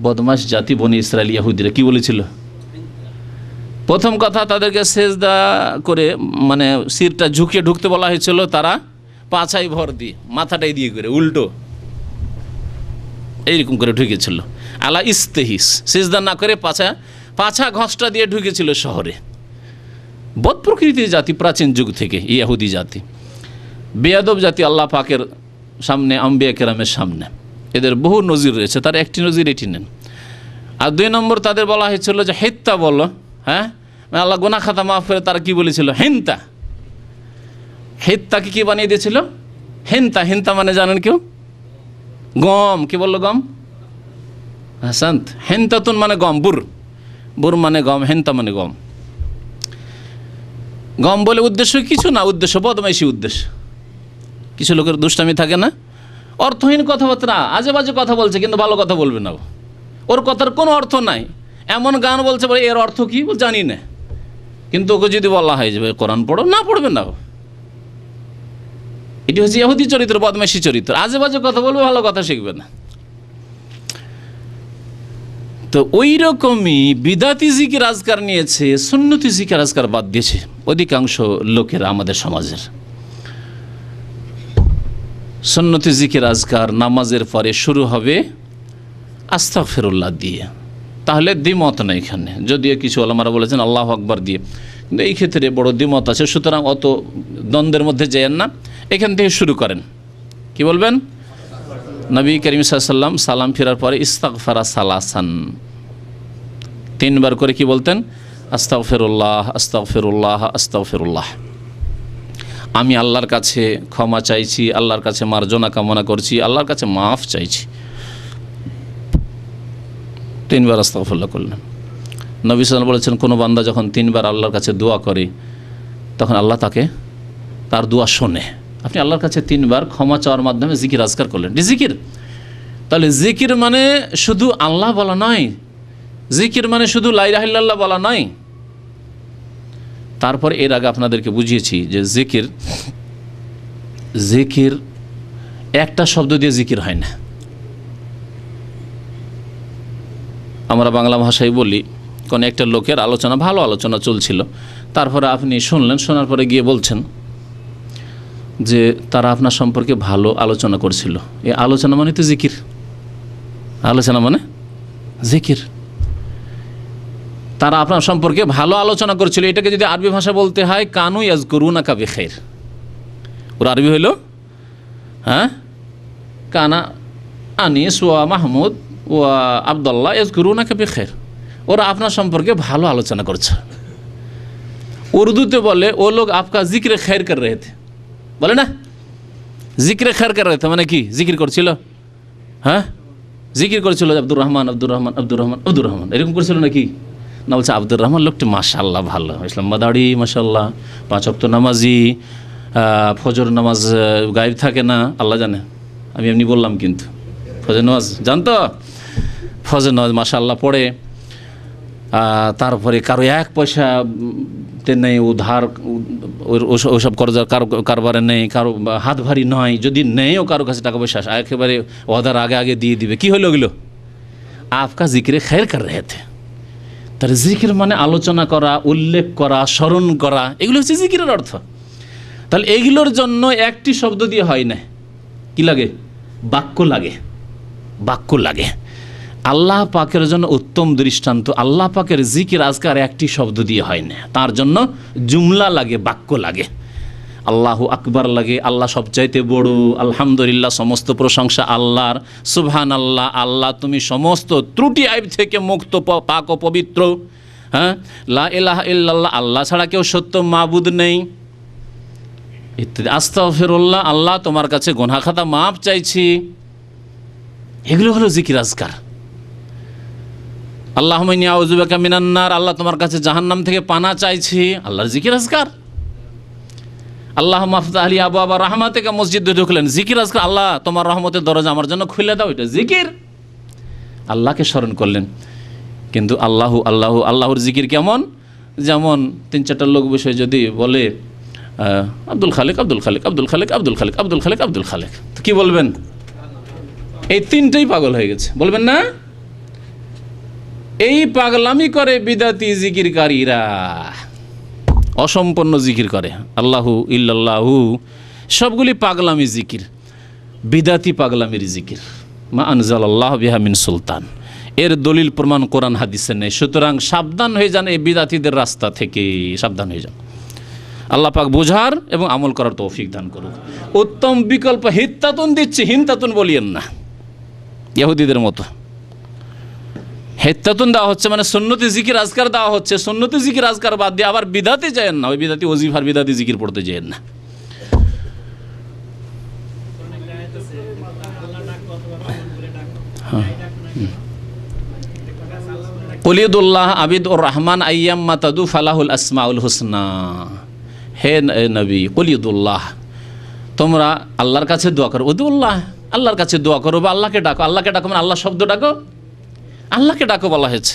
বদমাশ জাতি বনি ইসরাইল ইহুদিরা কি বলেছিল? প্রথম কথা তাদেরকে সেজদা করে, মানে সিরটা ঝুঁকিয়ে ঢুকতে বলা হয়েছিল, তারা পাছায় ভর দিয়ে, মাথাটাই দিয়ে করে উল্টো এইরকম করে ঢুকেছিল। আলা ইস্তেহিস, সিজদা না করে পাছা ঘষটা দিয়ে ঢুকেছিল শহরে। বদ প্রকৃতির জাতি প্রাচীন যুগ থেকে, ইহুদি জাতি, বেয়াদব জাতি আল্লাহ পাকের সামনে, আম্বিয়া কেরামের সামনে। এদের বহু নজির রয়েছে, তার একটি নজির এটি নেন। আর 2 নম্বর তাদের বলা হয়েছিল যে হেত্তা বলো, হ্যাঁ, আল্লাহ গুনাহ খাতা মাফ করে। তারা কি বলেছিল? হেন্তা। হেত্তাকে কি বানিয়ে দিয়েছিল? হেন্তা। হেন্তা মানে জানেন কেউ? গম। কি বললো? গম। হাসান্ত। হেন্তাতুন মানে গম, বুর মানে গম, হেন্তা মানে গম। গম বলে উদ্দেশ্য কিছু না, উদ্দেশ্য বদমাইশি উদ্দেশ্য। কিছু লোকের দুষ্টামি থাকে না, অর্থহীন কথাবার্তা, আজে বাজে কথা বলছে কিন্তু ভালো কথা বলবে না, ওর কথার কোনো অর্থ নাই। এমন গান বলছে, বলে এর অর্থ কি জানি না, কিন্তু ওকে যদি বলা হয় যে কোরআন পড়ো, না পড়বে না। এটি হচ্ছে ইহুদি চরিত্র, বদমাইশি চরিত্র। আজে বাজে কথা বলবে, ভালো কথা শিখবে না। তো ওই রকমই বিদাতি জিকির আজকার নিয়েছে, সুন্নতি জিকির আজকার বাদ দিয়েছে অধিকাংশ লোকেরা আমাদের সমাজের। সুন্নতি জিকির আজকার নামাজের পরে শুরু হবে আস্তাগফিরুল্লাহ দিয়ে, তাহলে দ্বিমত নেই এখানে। যদিও কিছু ওলামারা বলেছেন আল্লাহু আকবার দিয়ে, কিন্তু এই ক্ষেত্রে বড় দ্বিমত আছে। সুতরাং অত দ্বন্দ্বের মধ্যে যেয়েন না, এখান থেকে শুরু করেন। কি বলবেন? নবী করিম সাল্লাল্লাহু আলাইহি ওয়াসাল্লাম সালাম ফেরার পরে ইস্তাগফারা সালাসান, 3 বার করে কি বলতেন? আস্তাগফিরুল্লাহ আস্তাগফিরুল্লাহ আস্তাগফিরুল্লাহ। আমি আল্লাহর কাছে ক্ষমা চাইছি, আল্লাহর কাছে মার্জনা কামনা করছি, আল্লাহর কাছে মাফ চাইছি। 3 বার আস্তাগফিরুল্লাহ করলেন। নবী সাল্লাল্লাহু আলাইহি ওয়াসাল্লাম বলেছেন, কোনো বান্দা যখন 3 বার আল্লাহর কাছে দোয়া করে, তখন আল্লাহ তার দোয়া শোনে। আপনি আল্লাহর কাছে 3 বার ক্ষমা চাওয়ার মাধ্যমে জিকির আজকার করলেন। জিকির, তাহলে জিকির মানে শুধু আল্লাহ বলা নয়, জিকির মানে শুধু লা ইলাহা ইল্লাল্লাহ বলা নয়। তারপর এর আগে আপনাদেরকে বুঝিয়েছি যে জিকির একটা শব্দ দিয়ে জিকির হয় না। আমরা বাংলা ভাষায় বলি, কোনো একটা লোকের আলোচনা, ভালো আলোচনা চলছিল, তারপরে আপনি শুনলেন, শোনার পরে গিয়ে বলছেন যে তারা আপনার সম্পর্কে ভালো আলোচনা করছিল। এই আলোচনা মানে তো জিকির, আলোচনা মানে জিকির। তারা আপনার সম্পর্কে ভালো আলোচনা করছিল, এটাকে যদি আরবি ভাষা বলতে হয় কানু ইয়াজকুরুনাকা বিখাইর। ওর আরবি হইল কানা আনিস ওয়া মাহমুদ ওয়া আবদুল্লাহ ইয়াজকুরুনাকা বিখাইর। ওরা আপনার সম্পর্কে ভালো আলোচনা করছে। উর্দুতে বলে ও লোক আপকা জিক্রে খৈর কর রহে থে, বলে না জিক্রে খৈর কর রহে থে, মানে কি জিকির করছিল? জিকির করছিল আব্দুর রহমান আব্দুর রহমান আব্দুর রহমান আব্দুর রহমান, এরকম করছিল নাকি? না, বলছে আব্দুর রহমান লোকটি মাশাআল্লাহ ভালো, ইসলাম দাড়ি মাশাআল্লাহ, 5 ওয়াক্ত নামাজি, ফজর নামাজ গায়েব থাকে না, আল্লাহ জানে, আমি এমনি বললাম, কিন্তু ফজর নামাজ জানতো, ফজর নামাজ মাশাআল্লাহ পড়ে। তারপরে কারো 1 পয়সা নেই, উধার ওসব কারবারে নেই, কারো হাত ভারী নয়, যদি নেইও কারো কাছে টাকা পয়সা একেবারে ওধার আগে দিয়ে দিবে। কি হলো ওগুলো? আপকা জিক্রে খৈর কর রহে থে। তার জিকির মানে আলোচনা করা, উল্লেখ করা, স্মরণ করা, এগুলো হচ্ছে জিকিরের অর্থ। তাহলে এগুলোর জন্য একটি শব্দ দিয়ে হয় না, কি লাগে? বাক্য লাগে, বাক্য লাগে। আল্লাহ পাকের জন্য উত্তম দৃষ্টান্ত, আল্লাহ পাকের জিকির আজকার একটি শব্দ দিয়ে হয় না, তার জন্য জুমলা লাগে, বাক্য লাগে। আল্লাহু আকবার লাগে, আল্লাহ সবচাইতে বড়, আলহামদুলিল্লাহ সমস্ত প্রশংসা আল্লাহর, সুবহান আল্লাহ, আল্লাহ তুমি সমস্ত ত্রুটি আইব থেকে মুক্ত, পাক ও পবিত্র, লা ইলাহা ইল্লাল্লাহ, আল্লাহ ছাড়া কেউ সত্য মাবুদ নেই, ইত্যাদি। আস্তাগফিরুল্লাহ, আল্লাহ তোমার কাছে গুনাহ খাতা মাফ চাইছি। এগুলো হলো জিকির আজকার। আল্লাহুম্মা ইন্নী আউযু বিকা মিনান নার, আল্লাহ তোমার কাছে জাহান্নাম থেকে পানা চাইছি, আল্লাহর জিকির আজকার। আল্লাহুম্মা আফতাহ লি আবওয়াবা রাহমাতিকা, মসজিদে ঢুকলেন, জিকির আজকার, আল্লাহ তোমার রহমতের দরজা আমার জন্য খুলে দাও, এটা জিকির। আল্লাহকে স্মরণ করলেন। কিন্তু আল্লাহর জিকির কেমন? যেমন 3-4টা লোক বসে যদি বলে আব্দুল খালেক আব্দুল খালেক আব্দুল খালেক আব্দুল খালেক আব্দুল খালেক আব্দুল খালেক, তো কি বলবেন? এই 3টাই পাগল হয়ে গেছে, বলবেন না? এই পাগলামি করে বিদাতি জিকিরকারীরা, অসম্পন্ন জিকির করে, আল্লাহু ইল্লাল্লাহু, সবগুলি পাগলামি জিকির, বিদাতি পাগলামির জিকির। মা আনজালাল্লাহু বিহা মিন সুলতান, এর দলিল প্রমাণ কোরআন হাদিসে নেই। সুতরাং সাবধান হয়ে যান এই বিদাতিদের রাস্তা থেকে, সাবধান হয়ে যান। আল্লাহ পাক বোঝার এবং আমল করার তৌফিক দান করুক। উত্তম বিকল্প হিত্তাতুন দিচ্ছে, হিনতাতুন বলিয়েন না ইহুদিদের মতো। হেত্তাতুন দেওয়া হচ্ছে মানে সুন্নতি জিকির আজকার দেওয়া হচ্ছে, সুন্নতি জিকির আজকার বাদ দিয়ে আবার বিদাতে যায়েন না, ওই বিদাতি ওজিফার বিদাতি জিকির পড়তে যায়েন না। কুলিদুল্লাহ আবিদুর রহমান আইয়াম মাতাদু ফালাহুল আসমাউল হুসনা। হে নবী, কুলিদুল্লাহ, তোমরা আল্লাহর কাছে দোয়া করো। উদুল্লাহ, আল্লাহর কাছে দোয়া করো বা আল্লাহকে ডাকো। আল্লাহকে ডাকো মানে আল্লাহ শব্দ ডাকো, আল্লাহকে ডাকো বলা হয়েছে।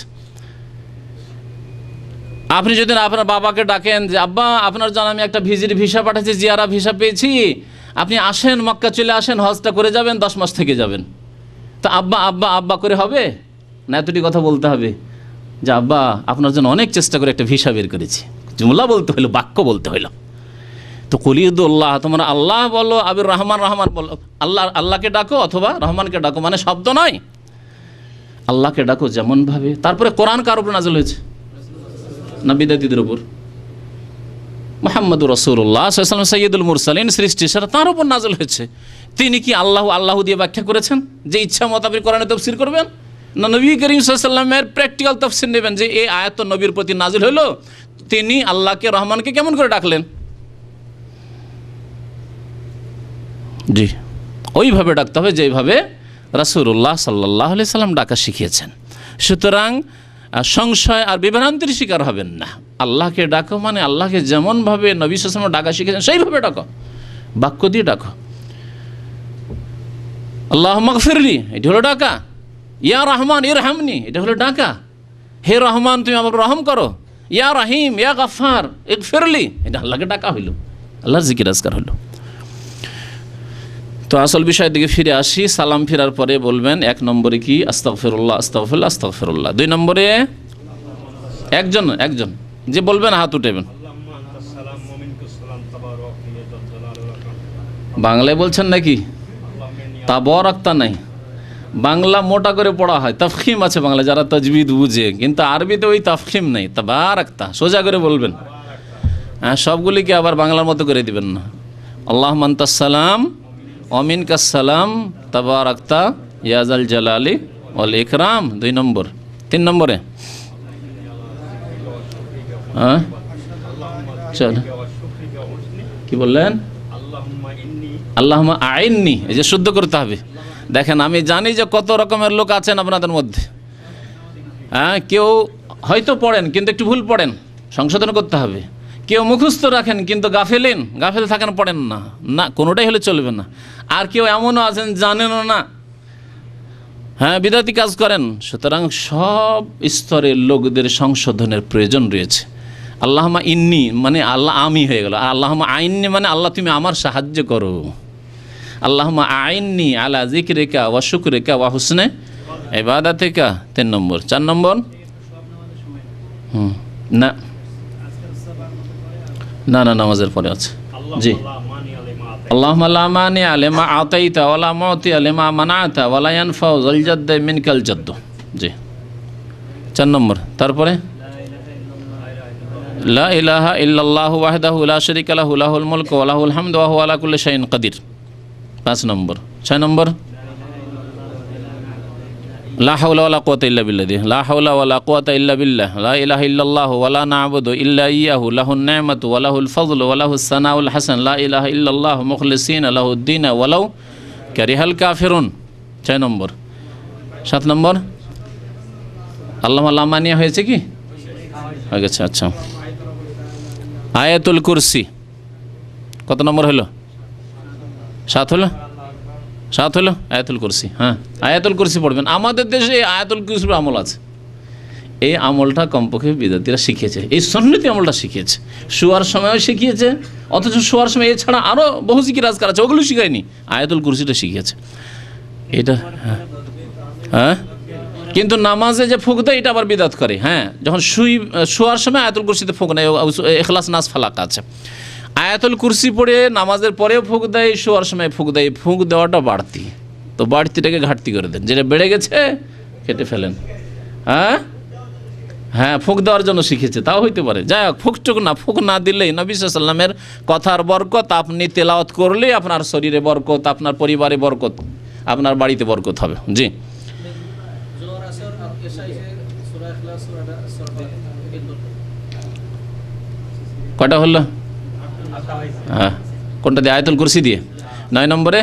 আপনি যদি আপনার বাবাকে ডাকেন যে আব্বা আপনার জন্য আমি একটা ভিসা পাঠাচ্ছি, জিয়ারা ভিসা পেয়েছি, আপনি আসেন, মক্কা চলে আসেন, হজটা করে যাবেন, 10 মাস থেকে যাবেন, তো আব্বা আব্বা আব্বা করে হবে না? এতটি কথা বলতে হবে যে আব্বা আপনার জন্য অনেক চেষ্টা করে একটা ভিসা বের করেছি। জুমলা বলতে হইলো, বাক্য বলতে হইলো। তো কুলিদুল্লাহ, তোমরা আল্লাহ বলো, আবির রহমান রহমান বলো, আল্লাহকে ডাকো অথবা রহমানকে ডাকো, মানে শব্দ নয়, আল্লাহকে ডাকো যেমনভাবে। তারপরে কোরআন কার উপর নাযিল হয়েছে? না বিদাতীদের উপর? মুহাম্মদুর রাসূলুল্লাহ সাল্লাল্লাহু আলাইহি ওয়াসাল্লাম সাইয়্যিদুল মুরসালিন, সৃষ্টি সেরা, তার উপর নাযিল হয়েছে। তিনি কি আল্লাহ দিয়ে ব্যাখ্যা করেছেন যে ইচ্ছা মোতাবেক কোরআনে তাফসীর করবেন? না নবী করিম সাল্লাল্লাহু আলাইহি ওয়াসাল্লামের প্র্যাকটিক্যাল তাফসীর নেবেন যে এই আয়াত তো নবীর প্রতি নাযিল হলো, তিনি আল্লাহকে রহমানকে কেমন করে ডাকলেন? জি, ওইভাবে ডাকতে হবে যেভাবে রাসূলুল্লাহ সাল্লাল্লাহু আলাইহি সাল্লাম ডাকা শিখিয়েছেন। সুতরাং সংশয় আর বিভ্রান্তির শিকার হবেন না। আল্লাহকে ডাকো মানে আল্লাহকে যেমনভাবে নবী সাল্লাল্লাহু আলাইহি ওয়াসাল্লাম ডাকা শিখিয়েছেন সেইভাবে ডাকো, বাক্য দিয়ে ডাকো। আল্লাহুম্মা গফিরলি, এটা হলো ডাকা। ইয়া রহমান ইরহামনি, এটা হলো ডাকা। হে রহমান তুমি আমাকে রহম করো, ইয়া রাহিম ইয়া গাফফার ইগফিরলি, এটা আল্লাহকে ডাকা হইল, আল্লাহর জিকির আজকার হইল। তো আসল বিষয়ের দিকে ফিরে আসি। সালাম ফেরার পরে বলবেন 1 নম্বরে কি আস্তাগফিরুল্লাহ আস্তাগফিরুল্লাহ আস্তাগফিরুল্লাহ। 2 নম্বরে একজন যে বলবেন হাত উঠাবেন। বাংলায় বলছেন নাকি? তাবারাকতা নাই, বাংলা মোটা করে পড়া হয়, তাফখিম আছে বাংলা যারা তাজবিদ বুঝে, কিন্তু আরবিতে ওই তাফখিম নেই, তাবারাকতা সোজা করে বলবেন। হ্যাঁ, সবগুলিকে আবার বাংলার মতো করে দিবেন না। আল্লাহুম্মা আনতাস সালাম ওয়া মিনকাস সালাম তাবারাকতা ইয়া যাল জালালি ওয়াল ইকরাম। 2 নম্বর। 3 নম্বরে হ্যাঁ চল কি বললেন? আল্লাহুম্মা আইন্নি, এই যে শুদ্ধ করতে হবে। দেখেন, আমি জানি যে কত রকমের লোক আছেন আপনাদের মধ্যে। হ্যাঁ, কেউ হয়তো পড়েন কিন্তু একটু ভুল পড়েন, সংশোধন করতে হবে। কেউ মুখস্থ রাখেন কিন্তু গাফেল থাকেন, পড়েন না, না কোনোটাই হলে চলবে না। আর কেউ এমনও আছেন জানেনও না, হ্যাঁ বিদাতি কাজ করেন। সুতরাং সব স্তরের লোকদের সংশোধনের প্রয়োজন রয়েছে। আল্লাহুম্মা ইন্নি মানে আল্লাহ আমি হয়ে গেল, আর আল্লাহুম্মা আইন্নি মানে আল্লাহ তুমি আমার সাহায্য করো। আল্লাহুম্মা আইন্নি আলা যিকরিকা ওয়া শুকরিকা ওয়া হুসনে ইবাদাতিকা। 3 নম্বর। 4 নম্বর না না না নামাজের পরে আছে। জি, আল্লাহুম্মা লা মানিআ লিমা আতাইতা ওয়া লা মুতিআ লিমা মানা'তা ওয়া লা ইয়ানফা'ু যাল জাদ্দি মিনকাল জাদ্দু। জি, 4 নম্বর। তারপরে লা ইলাহা ইল্লাল্লাহু ওয়াহদাহু লা শারীকা লাহু লাহুল মুলকু ওয়া লাহুল হামদু ওয়া হুয়া আলা কুল্লি শাইইন কাদির। 5 নম্বর। 6 নম্বর লা হাওলা ওয়ালা কুওয়াতা ইল্লা বিল্লাহ, লা হাওলা ওয়ালা কুওয়াতা ইল্লা বিল্লাহ, লা ইলাহা ইল্লাল্লাহু ওয়া লা না'বুদু ইল্লা ইয়্যাহু লাহুন নি'মাতু ওয়া লাহুল ফাযলু ওয়া লাহুস সানাউল হাসান, লা ইলাহা ইল্লাল্লাহু মুখলিসিনা লাহুদ-দীন ওয়ালাউ কারিহাল কাফিরুন। 6 নম্বর। 7 নম্বর আল্লাহুম্মা লা মানিয়া হয়েছে কি? হয়ে গেছে। আচ্ছা, আয়াতুল কুরসি কত নম্বর হলো? 7 হলো? 7 হলো আয়াতুল কুরসি। হ্যাঁ, আয়াতুল কুরসি পড়বেন। আমাদের দেশে এই আয়াতুল কুরসির আমল আছে, এই আমলটা কমপক্ষে বিদাতিরা শিখেছে, এই সুন্নতি আমলটা শিখেছে, শোয়ার সময়ও শিখিয়েছে। অথচ শোয়ার সময় এছাড়া আরও বহু জিকির আজকার আছে, ওগুলো শিখায়নি, আয়াতুল কুরসিটা শিখিয়েছে। এটা হ্যাঁ, কিন্তু নামাজে যে ফুঁক দেয় এটা আবার বিদাত করে। হ্যাঁ, যখন শোয়ার সময় আয়াতুল কুরসিতে ফুঁক নেয়, ইখলাস নাস ফালাক আছে। আয়াতুল কুরসি পড়ে নামাজের পরেও ফুঁক দেয়, শোয়ার সময় ফুঁক দেয়। ফুঁক দেওয়াটা বাড়তি, তো বাড়তিটাকে ঘাটতি করে দেন, যেটা বেড়ে গেছে কেটে ফেলেন। হ্যাঁ হ্যাঁ, ফুঁক দেওয়ার জন্য শিখেছে, তাও হইতে পারে। যাই হোক, ফুঁক না দিলেই নবী সাল্লাল্লাহু আলাইহি ওয়াসাল্লামের কথার বরকত আপনি তেলাওয়াত করলে আপনার শরীরে বরকত, আপনার পরিবারে বরকত, আপনার বাড়িতে বরকত হবে। জি, কয়টা হলো? হ্যাঁ, কোনটা দিয়ে? আয়াতুল কুরসি দিয়ে। 9 নম্বরে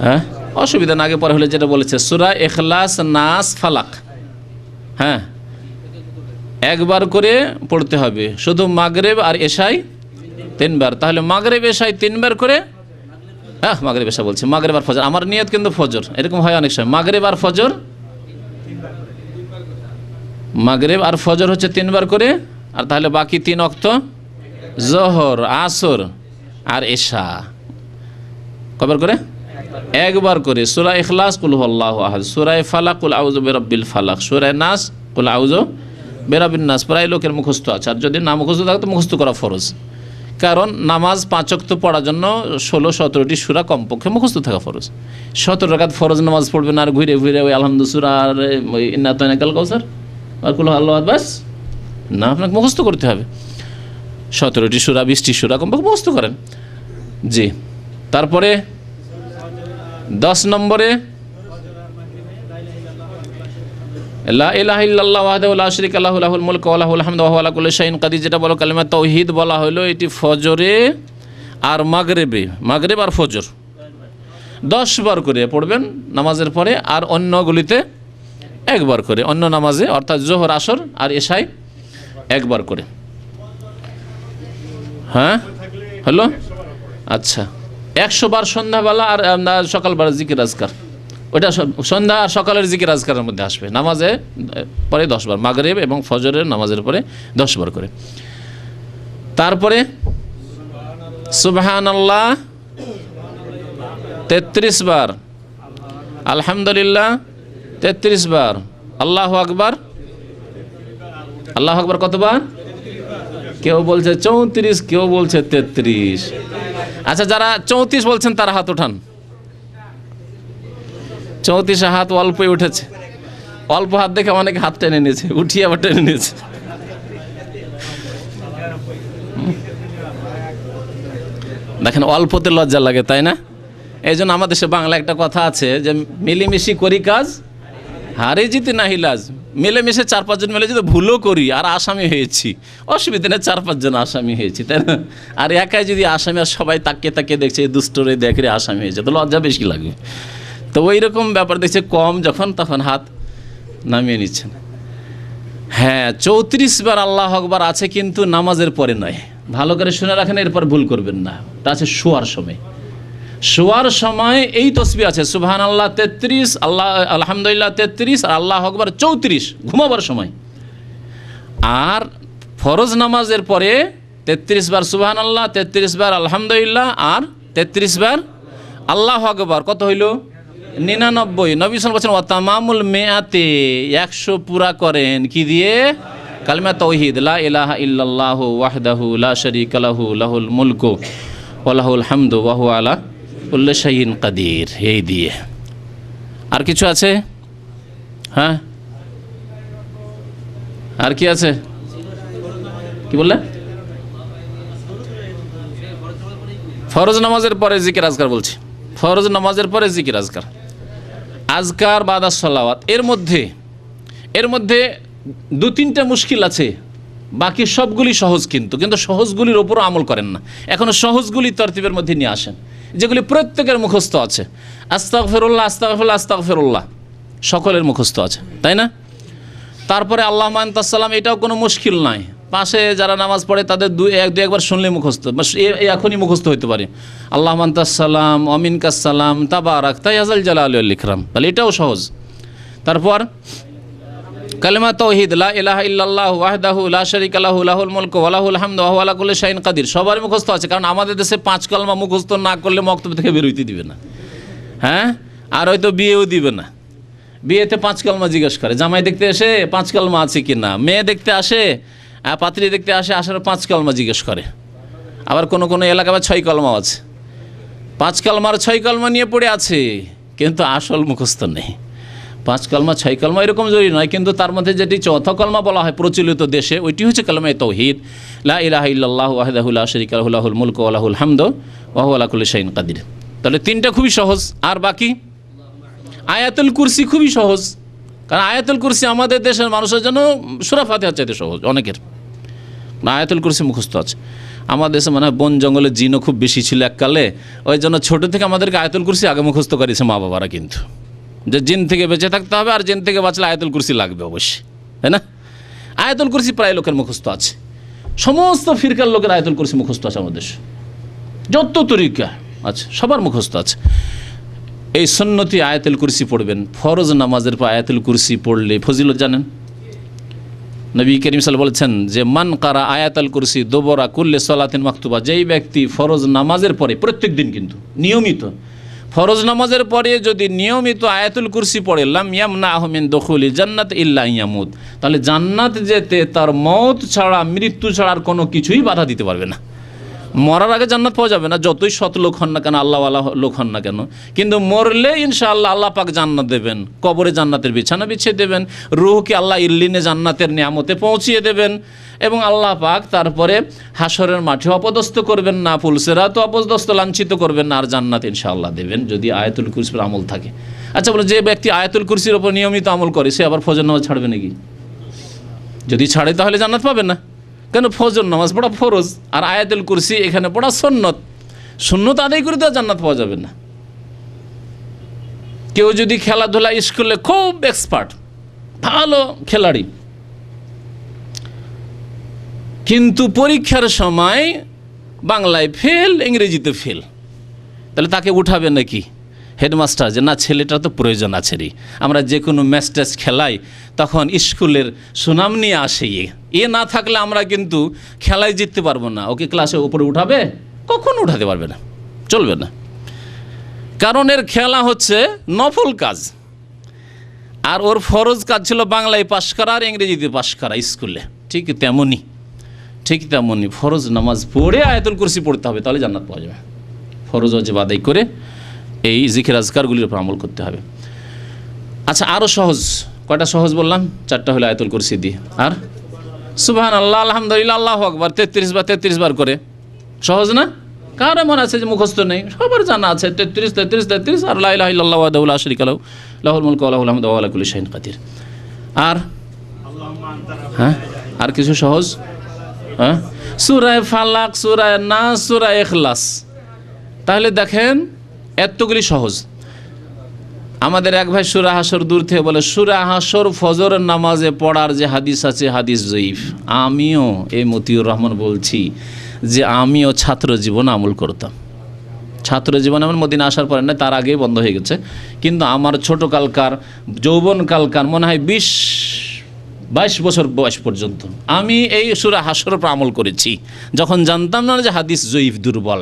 হ্যাঁ, অসুবিধা না, আগে পরে হলে যেটা বলেছে সূরা ইখলাস নাস ফালাক। হ্যাঁ, একবার করে পড়তে হবে, শুধু মাগরিব আর এশাই 3 বার। তাহলে মাগরিব এশাই 3 বার করে, হ্যাঁ মাগরিব এশা বলছি, মাগরিব আর ফজর, আমার নিয়ত কিন্তু ফজর, এরকম হয় অনেক সময়। মাগরিব আর ফজর, মাগরিব আর ফজর হচ্ছে 3 বার করে, আর তাহলে বাকি 3 ওয়াক্ত জোহর আসর আর এশা কয়বার করে? 1 বার করে। সূরা ইখলাস কুল হুয়াল্লাহু আহাদ, সূরা ফালাক কুল আউযু বিরাব্বিল ফালাক, সূরা নাস কুল আউযু বিরাব্বিন নাস প্রায় লোকের মুখস্থ আছে, আর যদি না মুখস্থ থাকে তো মুখস্থ করা ফরজ। কারণ নামাজ 5 ওয়াক্ত পড়ার জন্য 16-17টি সূরা কমপক্ষে মুখস্থ থাকা ফরজ। 17 রাকাত ফরজ নামাজ পড়বেন আর ঘুরে ঘুরে ওই আলহামদুলিল্লাহ সূরা আর ইন্না আতাইনাকাল কাউসার আর কুল হুয়াল্লাহু আহাদ বাস না, আপনাকে মুখস্থ করতে হবে। 17টি সূরা 20টি সূরা কমপক্ষে মুখস্থ করেন। জি, তারপরে 10 নম্বরে লা ইলাহা ইল্লাল্লাহু ওয়াহদাহু লা শারীকা লাহু লাহুল মুলকু ওয়া লাহুল হামদু ওয়া হুয়া আলা কুল্লি শাইইন কাদির, যেটা বলো কালিমা তাওহীদ বলা হলো, এটি ফজরে আর মাগরিবে, মাগরিব আর ফজর 10 বার করে পড়বেন নামাজের পরে, আর অন্যগুলিতে 1 বার করে, অন্য নামাজে অর্থাৎ জোহর আসর আর এশায় 1 বার করে। হ্যাঁ হলো? আচ্ছা, 100 বার সন্ধ্যাবেলা আর সকালবেলা জিকির আজকার ওটা সন্ধ্যা আর সকালের জিকির আজকারের মধ্যে আসবে। নামাজে পরে 10 বার, মাগরিব এবং ফজরের নামাজের পরে 10 বার করে। তারপরে সুবহানাল্লাহ 33 বার, আলহামদুলিল্লাহ 33 বার, আল্লাহু আকবার। আল্লাহু আকবার কতবার? কেউ বলছে 34, কেউ বলছে 33। আচ্ছা, যারা 34 বলছেন তারা হাত ওঠান। 34 হাত অল্পই উঠেছে। অল্প হাত দেখে অনেকে হাত টেনে নিয়েছে, উঠিয়ে আবার টেনে নিয়েছে। দেখেন, অল্পতে লজ্জা লাগে, তাই না? এই জন্য আমাদের দেশে বাংলা একটা কথা আছে যে মিলেমিশি করি কাজ, হারে জিতে না হিলাজ। মিলেমিশে 4-5 জন মিলে যদি ভুলও করি আর আসামি হয়েছি, অসুবিধা নেই, 4-5 জন আসামি হয়েছি, তাই না? আর একাই যদি আসামি আর সবাই তাকিয়ে তাকিয়ে দেখছে এই দুষ্টরে দেখে আসামি হয়েছে, তো লজ্জা বেশি লাগবে। তো ওই রকম ব্যাপার দেখছে, কম যখন তখন হাত নামিয়ে নিচ্ছেন। হ্যাঁ, 34 বার আল্লাহু আকবার আছে, কিন্তু নামাজের পরে নয়। ভালো করে শুনে রাখেন, এরপর ভুল করবেন না। তা আছে শোয়ার সময়। শোয়ার সময় এই তসবিহ আছে সুবহানাল্লাহ 33, আলহামদুলিল্লাহ 33 আর আল্লাহু আকবার 34, ঘুমাবার সময়। আর ফরজ নামাজের পরে 33 বার সুবহানাল্লাহ, 33 বার আলহামদুলিল্লাহ আর 33 বার আল্লাহু আকবার। কত হইল? 99। নবী সাল্লাল্লাহু আলাইহি ওয়াসাল্লাম ওয়া তামামুল মিআতে, 100 পুরা করেন কি দিয়ে? কালিমা তাওহীদ, লা ইলাহা ইল্লাল্লাহু ওয়াহদাহু লা শারীকা লাহু লাহুল মুলকু ওয়া লাহুল হামদু ওয়া হুয়া আলা কুল্লি শাইইন কাদির। এই দিয়ে। আর কিছু আছে? হ্যাঁ, আর কি আছে? কি বললে? ফরজ নামাজের পরে জিকির আজকার বলছি। ফরজ নামাজের পরে জিকির আজকার, আজকার বাদা সালাওয়াত। এর মধ্যে 2-3টা মুশকিল আছে, বাকি সবগুলি সহজ। কিন্তু সহজগুলির ওপরও আমল করেন না। এখনো সহজগুলি তরতিবের মধ্যে নিয়ে আসেন, যেগুলি প্রত্যেকের মুখস্থ আছে। আস্তাগফিরুল্লাহ, আস্তাগফিরুল্লাহ, আস্তাগফিরুল্লাহ সকলের মুখস্থ আছে, তাই না? তারপরে আল্লাহুম্মা আনতাস সালাম, এটাও কোনো মুশকিল নাই। পাশে যারা নামাজ পড়ে তাদের একবার শুনলে মুখস্থ, এখনই মুখস্থ হইতে পারে। আল্লাহুম্মা আনতাস সালাম ওয়া মিনকাস সালাম তাবারাকতা ইয়া যাল জালালি ওয়াল ইকরাম, তাহলে এটাও সহজ। তারপর কালিমা তাওহীদ, লা ইলাহা ইল্লাল্লাহু ওয়াহদাহু লা শারীকা লাহু লাহুল মুলকু ওয়া লাহুল হামদু ওয়া হুয়া আলা কুল্লি শাইইন কাদির, সবার মুখস্থ আছে। কারণ আমাদের দেশে 5 কালমা মুখস্থ না করলে মক্তব থেকে বের হইতে দিবে না। হ্যাঁ, আর হয়তো বিয়েও দিবে না। বিয়েতে 5 কালমা জিজ্ঞেস করে, জামাই দেখতে এসে 5 কালমা আছে কি না, মেয়ে দেখতে আসে, পাত্রী দেখতে আসে, আসার 5 কালমা জিজ্ঞেস করে। আবার কোনো কোনো এলাকায় 6 কালমাও আছে। 5 কালমার 6 কালমা নিয়ে পড়ে আছে, কিন্তু আসল মুখস্থ নেই। 5 কালমা 6 কালমা এরকম জরুরি নয়, কিন্তু তার মধ্যে যেটি চৌথা কালমা বলা হয় প্রচলিত দেশে, ওইটি হচ্ছে কালিমা তাওহীদ, লা ইলাহা ইল্লাল্লাহু ওয়াহদাহু লা শারীকা লাহু লাহুল মুলকু ওয়া লাহুল হামদু ওয়া হুয়া আলা কুল্লি শাইইন কাদির। তাহলে 3টা খুবই সহজ। আর বাকি আয়াতুল কুরসি খুবই সহজ, কারণ আয়াতুল কুরসি আমাদের দেশের মানুষের জন্য সূরা ফাতিহার চাইতে সহজ অনেকের। আয়াতুল কুরসি মুখস্থ আছে। আমাদের দেশে মানে বন জঙ্গলের জিনও খুব বেশি ছিল এককালে, ওই জন্য ছোটো থেকে আমাদেরকে আয়াতুল কুরসি আগে মুখস্থ করেছে মা বাবারা। কিন্তু যে জিন থেকে বেঁচে থাকতে হবে, আর জিন থেকে বাঁচলে আয়াতুল কুরসি লাগবে অবশ্যই, তাই না? আয়াতুল কুরসি প্রায় লোকের মুখস্থ আছে। সমস্ত ফিরকার লোকের আয়াতুল কুরসি মুখস্থ আছে আমাদের দেশে, যত তরিকা আছে সবার মুখস্থ আছে। এই সুন্নতি আয়াতুল কুরসি পড়বেন। ফরজ নামাজের পর আয়াতুল কুরসি পড়লে ফজিলত জানেন? নবী করিম সাল্লাল্লাহু আলাইহি ওয়াসাল্লাম বলেছেন যে মান কারা আয়াতুল কুরসি দুবরা কুল্লি সালাতিন মাকতুবা, যেই ব্যক্তি ফরজ নামাজের পরে, প্রত্যেক দিন কিন্তু নিয়মিত ফরজ নামাজের পরে যদি নিয়মিত আয়াতুল কুরসি পড়ে, লাম ইয়ামনাহু মিন দুখুলি জান্নাত ইল্লা ইয়ামুত, তাহলে জান্নাত যেতে তার মওত ছাড়া, মৃত্যু ছাড়া আর কোনো কিছুই বাধা দিতে পারবে না। মরার আগে জান্নাত পাওয়া যাবে না, যতই সৎ লোক হন না কেন, আল্লাহওয়ালা লোক হন না কেন, কিন্তু মরলে ইনশাআল্লাহ আল্লাহ পাক জান্নাত দেবেন, কবরে জান্নাতের বিছানা বিছিয়ে দেবেন, রূহকে আল্লাহ ইল্লিনে জান্নাতের নিয়ামতে পৌঁছিয়ে দেবেন, এবং আল্লাহ পাক তারপরে হাসরের মাঠে অপদস্থ করবেন না, ফুলসেরাত অপদস্থ লাঞ্ছিত করবেন না, আর জান্নাত ইনশাআল্লাহ দেবেন যদি আয়াতুল কুরসির আমল থাকে। আচ্ছা বলে, যে ব্যক্তি আয়াতুল কুরসির ওপর নিয়মিত আমল করে সে আবার ফজর নামাজ ছাড়বে নাকি? যদি ছাড়ে তাহলে জান্নাত পাবে না। কেন? ফজর নামাজ পড়া ফরজ, আর আয়াতুল কুরসি এখানে পড়া সুন্নত। সুন্নত আদায় করে তো জান্নাত পাওয়া যাবে না। কেউ যদি খেলাধুলা স্কুলে খুব এক্সপার্ট, ভালো খেলাড়ি, কিন্তু পরীক্ষার সময় বাংলায় ফেল, ইংরেজিতে ফেল, তাহলে তাকে উঠাবে নাকি? হেডমাস্টার যে না ছেলেটার তো প্রয়োজন আছে রে, আমরা যে কোনো ম্যাচ ট্যাচ খেলাই তখন স্কুলের সুনাম নিয়ে আসে, এ না থাকলে আমরা কিন্তু খেলায় জিততে পারবো না। ওকে ক্লাসে উপরে উঠাবে? কখনো উঠাতে পারবে না, চলবে না। কারণ এর খেলা হচ্ছে নফল কাজ, আর ওর ফরজ কাজ ছিল বাংলায় পাশ করা আর ইংরেজিতে পাশ করা স্কুলে। ঠিক তেমনই ফরজ নামাজ পড়ে আয়াতুল কুরসি পড়তে হবে, তাহলে জান্নাত পাওয়া যাবে। ফরজ ওয়াজিব আদায় করে এই জিকির আজকারগুলির উপর আমল করতে হবে। আচ্ছা, আরও সহজ, কয়টা সহজ বললাম? 4টা হলো আয়াতুল কুরসি দিয়ে, আর সুবহানাল্লাহ, আলহামদুলিল্লাহ, আল্লাহু আকবার 33 বার করে। সহজ না? কার এমন আছে যে মুখস্থ নেই? সবার জানা আছে 33 আর লা ইলাহা ইল্লাল্লাহু ওয়াহদাহু লা শারীকা লাহু লাহুল মুলকু ওয়া লাহুল হামদু ওয়া হুয়া আলা কুল্লি শাইইন কাদির। আর হ্যাঁ, আর কিছু সহজ? হ্যাঁ, সূরা ফালাক, সূরা নাস, সূরা ইখলাস। তাহলে দেখেন এতগুলি সহজ। আমাদের এক ভাই সূরা হাসর দূর থেকে বলে সূরা হাসর ফজরের নামাজে পড়ার যে হাদিস আছে হাদিস জয়ীফ। আমিও এই মতিউর রহমান বলছি যে আমিও ছাত্র জীবন আমল করতাম। ছাত্র জীবন আমার মদিনা আসার পরে না, তার আগেই বন্ধ হয়ে গেছে, কিন্তু আমার ছোটোকালকার যৌবনকালকার মনে হয় 20-22 বছর বয়স পর্যন্ত আমি এই সূরা হাসরের উপর আমল করেছি, যখন জানতাম না যে হাদিস জয়ীফ, দুর্বল,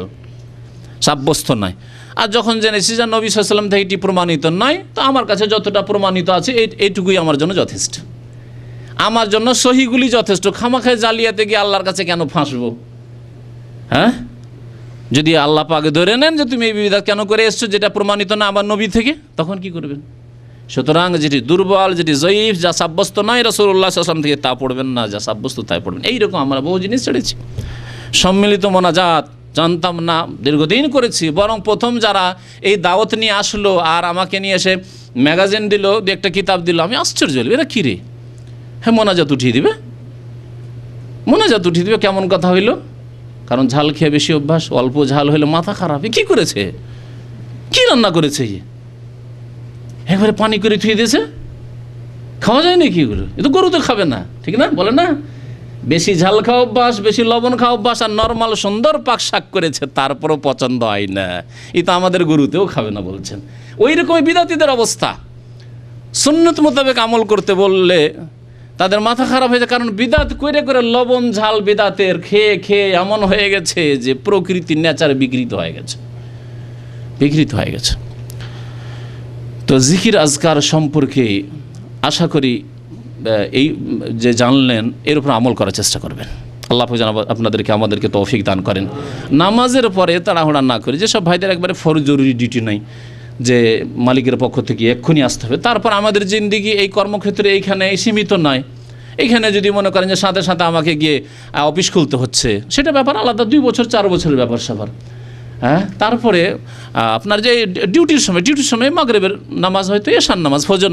সাব্যস্ত নয়। আর যখন জেনেছি যে নবী সাল্লাল্লাহু আলাইহি ওয়াসাল্লাম থেকে এটি প্রমাণিত নয়, তো আমার কাছে যতটা প্রমাণিত আছে এইটুকুই আমার জন্য যথেষ্ট। আমার জন্য সহিগুলি যথেষ্ট। খামাখায় জালিয়াতে গিয়ে আল্লাহর কাছে কেন ফাঁসবো? হ্যাঁ, যদি আল্লাহ পাকে ধরে নেন যে তুমি এই বিবিধা কেন করে এসছো যেটা প্রমাণিত না আমার নবী থেকে, তখন কি করবেন? সুতরাং যেটি দুর্বল, যেটি জয়ীফ, যা সাব্যস্ত নয় রাসূলুল্লাহ সাল্লাল্লাহু আলাইহি ওয়াসাল্লাম থেকে, তা পড়বেন না, যা সাব্যস্ত তাই পড়বেন। এইরকম আমরা বহু জিনিস ছেড়েছি। সম্মিলিত মোনাজাত জানতাম না, দীর্ঘদিন করেছি। বরং প্রথম যারা এই দাওয়াত নিয়ে আসলো আর আমাকে নিয়ে এসে ম্যাগাজিন দিল, দু একটা কিতাব দিল, আমি আশ্চর্য হলাম, এরা কী রে? হ্যাঁ, মোনাজাত উঠিয়ে দিবে, কেমন কথা হইল? কারণ ঝাল খেয়ে বেশি অভ্যাস, অল্প ঝাল হইলে মাথা খারাপ। কি করেছে? কি রান্না করেছে? একবারে পানি করে থুয়ে দিয়েছে, খাওয়া যায় না কি এগুলো? এ তো গরু তো খাবে না, ঠিক না? বলে না, বেশি ঝাল খাওয়া অভ্যাস, বেশি লবণ খাওয়া অভ্যাস, আর নর্মাল সুন্দর পাক শাক করেছে তারপরও পছন্দ হয় না, এ তো আমাদের গরুতেও খাবে না বলছেন। ওই রকমই বিদাতীদের অবস্থা। সুন্নত মোতাবেক আমল করতে বললে তাদের মাথা খারাপ হয়ে যায়, কারণ বিদাত করে করে লবণ ঝাল বিদাতের খেয়ে খেয়ে এমন হয়ে গেছে যে প্রকৃতির নেচার বিকৃত হয়ে গেছে। তো জিকির আজকার সম্পর্কে আশা করি এই যে জানলেন, এর উপর আমল করার চেষ্টা করবেন। আল্লাহ যেন আমাদেরকে তৌফিক দান করেন। নামাজের পরে তাড়াহুড়া না করে, যেসব ভাইদের একবারে ফরজ জরুরি ডিউটি নাই যে মালিকের পক্ষ থেকে এক্ষুনি আসতে হবে, তারপর আমাদের জিন্দিগি এই কর্মক্ষেত্রে এইখানে সীমিত নয়। এইখানে যদি মনে করেন যে সাথে সাথে আমাকে গিয়ে অফিস খুলতে হচ্ছে, সেটা ব্যাপার আলাদা, 2 বছর 4 বছরের ব্যাপার স্যাপার। হ্যাঁ, তারপরে আপনার যে ডিউটির সময় মাগরিবের নামাজ, হয়তো এশার নামাজ, ফজর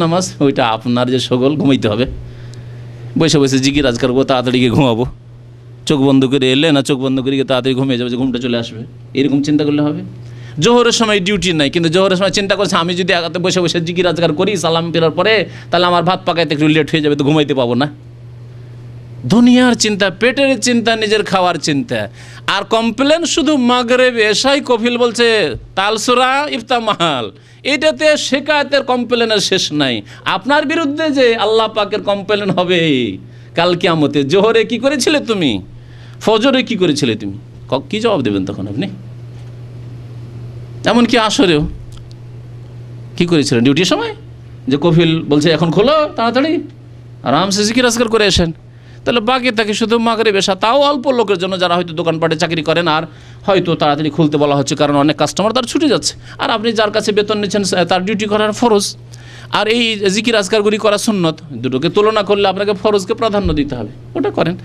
নামাজ, ওইটা আপনার যে সগল ঘুমাইতে হবে, বসে বসে জিকির আজকার করবো, তাড়াতাড়ি গিয়ে ঘুমাবো, চোখ বন্ধ করে এলে না, চোখ বন্ধ করে গিয়ে তাড়াতাড়ি ঘুমিয়ে যাবে, যে ঘুমটা চলে আসবে, এরকম চিন্তা করলে হবে। জোহরের সময় ডিউটি নাই, কিন্তু জোহরের সময় চিন্তা করছে আমি যদি আগাতে বসে বসে জিকির আজকার করি সালাম ফেরার পরে, তাহলে আমার ভাত পাকাইতে একটু লেট হয়ে যাবে, তো ঘুমাইতে পাবো না। দুনিয়ার চিন্তা, পেটের চিন্তা, নিজের খাওয়ার চিন্তা, আর কমপ্লেন শুধু মাগরিব এশাই। কফিল বলছে তালসুরা ইফতামাল, এটাতে শেকায়তের কমপ্লেনের শেষ নাই। আপনার বিরুদ্ধে যে আল্লাহ পাকের কমপ্লেন হবে কাল কিয়ামতে, জোহরে কি করেছিলে তুমি, ফজরে কি করেছিলে তুমি, কি জবাব দেবেন তখন আপনি? এমনকি আসরেও কি করেছিলেন ডিউটির সময়, যে কফিল বলছে এখন খোলো তাড়াতাড়ি, আরামসে জিকির আজকার করে আসেন। তাহলে বাকি থাকে শুধু মাগরিব এশা, তাও অল্প লোকের জন্য যারা হয়তো দোকানপাটে চাকরি করেন, আর হয়তো তাড়াতাড়ি খুলতে বলা হচ্ছে কারণ অনেক কাস্টমার তার ছুটে যাচ্ছে, আর আপনি যার কাছে বেতন নিচ্ছেন তার ডিউটি করার ফরজ, আর এই জিকির আজকারগুলি করা সুন্নত। দুটোকে তুলনা করলে আপনাকে ফরজকে প্রাধান্য দিতে হবে, ওটা করেন।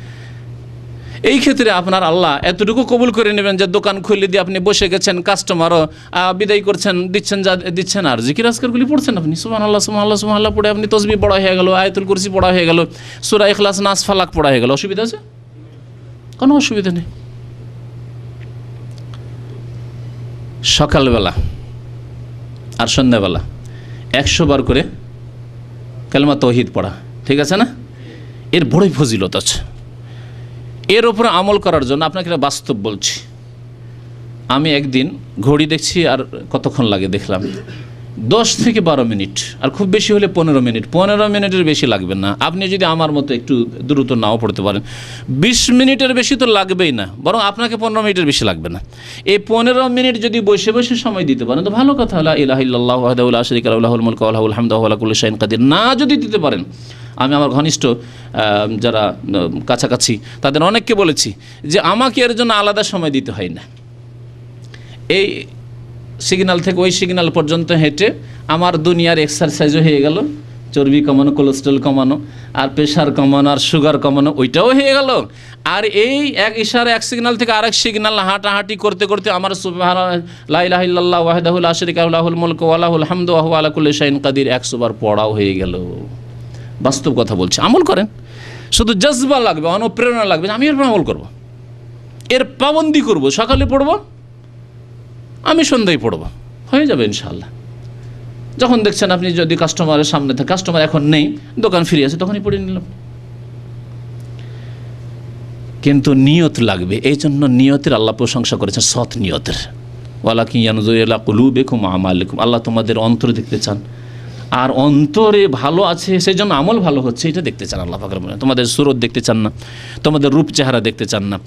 এই ক্ষেত্রে আপনার আল্লাহ এতটুকু কবুল করে নেবেন যে দোকান খুলে দিয়ে আপনি বসে গেছেন, কাস্টমারও বিদায় করছেন, দিচ্ছেন আর জিকির আজকারগুলি পড়ছেন আপনি, সুবহানাল্লাহ পড়ে আপনি তসবিহ পড়া হয়ে গেল, আয়াতুল কুরসি পড়া হয়ে গেল, সূরা ইখলাস, নাস, ফালাক পড়া হয়ে গেল। অসুবিধা আছে? কোনো অসুবিধা নেই। সকালবেলা আর সন্ধ্যাবেলা 100 বার করে কালেমা তাওহীদ পড়া, ঠিক আছে না? এর বড়ই ফজিলত আছে। এর উপরে আমল করার জন্য আপনাকে বাস্তব বলছি, আমি একদিন ঘড়ি দেখছি আর কতক্ষণ লাগে দেখলাম 10 থেকে 12 মিনিট, আর খুব বেশি হলে 15 মিনিট। 15 মিনিটের বেশি লাগবে না। আপনি যদি আমার মতো একটু দ্রুত নাও পড়তে পারেন, 20 মিনিটের বেশি তো লাগবেই না, বরং আপনাকে 15 মিনিটের বেশি লাগবে না। এই 15 মিনিট যদি বসে বসে সময় দিতে পারেন তো ভালো কথা। লা ইলাহা ইল্লাল্লাহু ওয়াহদাহু লা শারীকা লাহু লাহুল মুলকু ওয়া লাহুল হামদু ওয়া হুয়া আলা কুল্লি শাইইন কাদির না যদি দিতে পারেন, আমি আমার ঘনিষ্ঠ যারা কাছাকাছি তাদের অনেককে বলেছি যে আমাকে এর জন্য আলাদা সময় দিতে হয় না। এই সিগন্যাল থেকে ওই সিগন্যাল পর্যন্ত হেঁটে আমার দুনিয়ার এক্সারসাইজও হয়ে গেল, চর্বি কমানো, কোলেস্ট্রল কমানো, আর প্রেশার কমানো, আর সুগার কমানো, ওইটাও হয়ে গেল। আর এই এক ইশারা এক সিগন্যাল থেকে আরেক সিগন্যাল হাঁটাহাঁটি করতে করতে আমার লা ইলাহা ইল্লাল্লাহু ওয়াহদাহু লা শারীকা লাহু লাহুল মুলকু ওয়া লাহুল হামদু ওয়া হুয়া আলা কুল্লি শাইইন কাদির 100 বার পড়াও হয়ে গেল। বাস্তব কথা বলছি, আমল করেন। শুধু জজবা লাগবে, অনুপ্রেরণা লাগবে, আমি এর আমল করব, এর পাবন্দি করব। সকালে পড়ব, আমি সন্ধ্যায় পড়ব, হয়ে যাবে ইনশাআল্লাহ। যখন দেখছেন আপনি যদি কাস্টমারের সামনে থাকে, কাস্টমার এখন নেই, দোকান ফিরে আছে, তখনই পড়ে নিলাম। কিন্তু নিয়ত লাগবে। এই জন্য নিয়তের আল্লাহ প্রশংসা করেছেন, সৎ নিয়তের। ওয়ালাকিন ইয়ানজুরু ইলা কুলুবিকুম ওয়া আমালিকুম, আল্লাহ তোমাদের অন্তর দেখতে চান, আর অন্তরে ভালো আছে সেই জন্য আমল ভালো হচ্ছে এটা দেখতে চান আল্লাহ পাক। তোমাদের সুরত দেখতে চান না, তোমাদের রূপ চেহারা দেখতে চান না।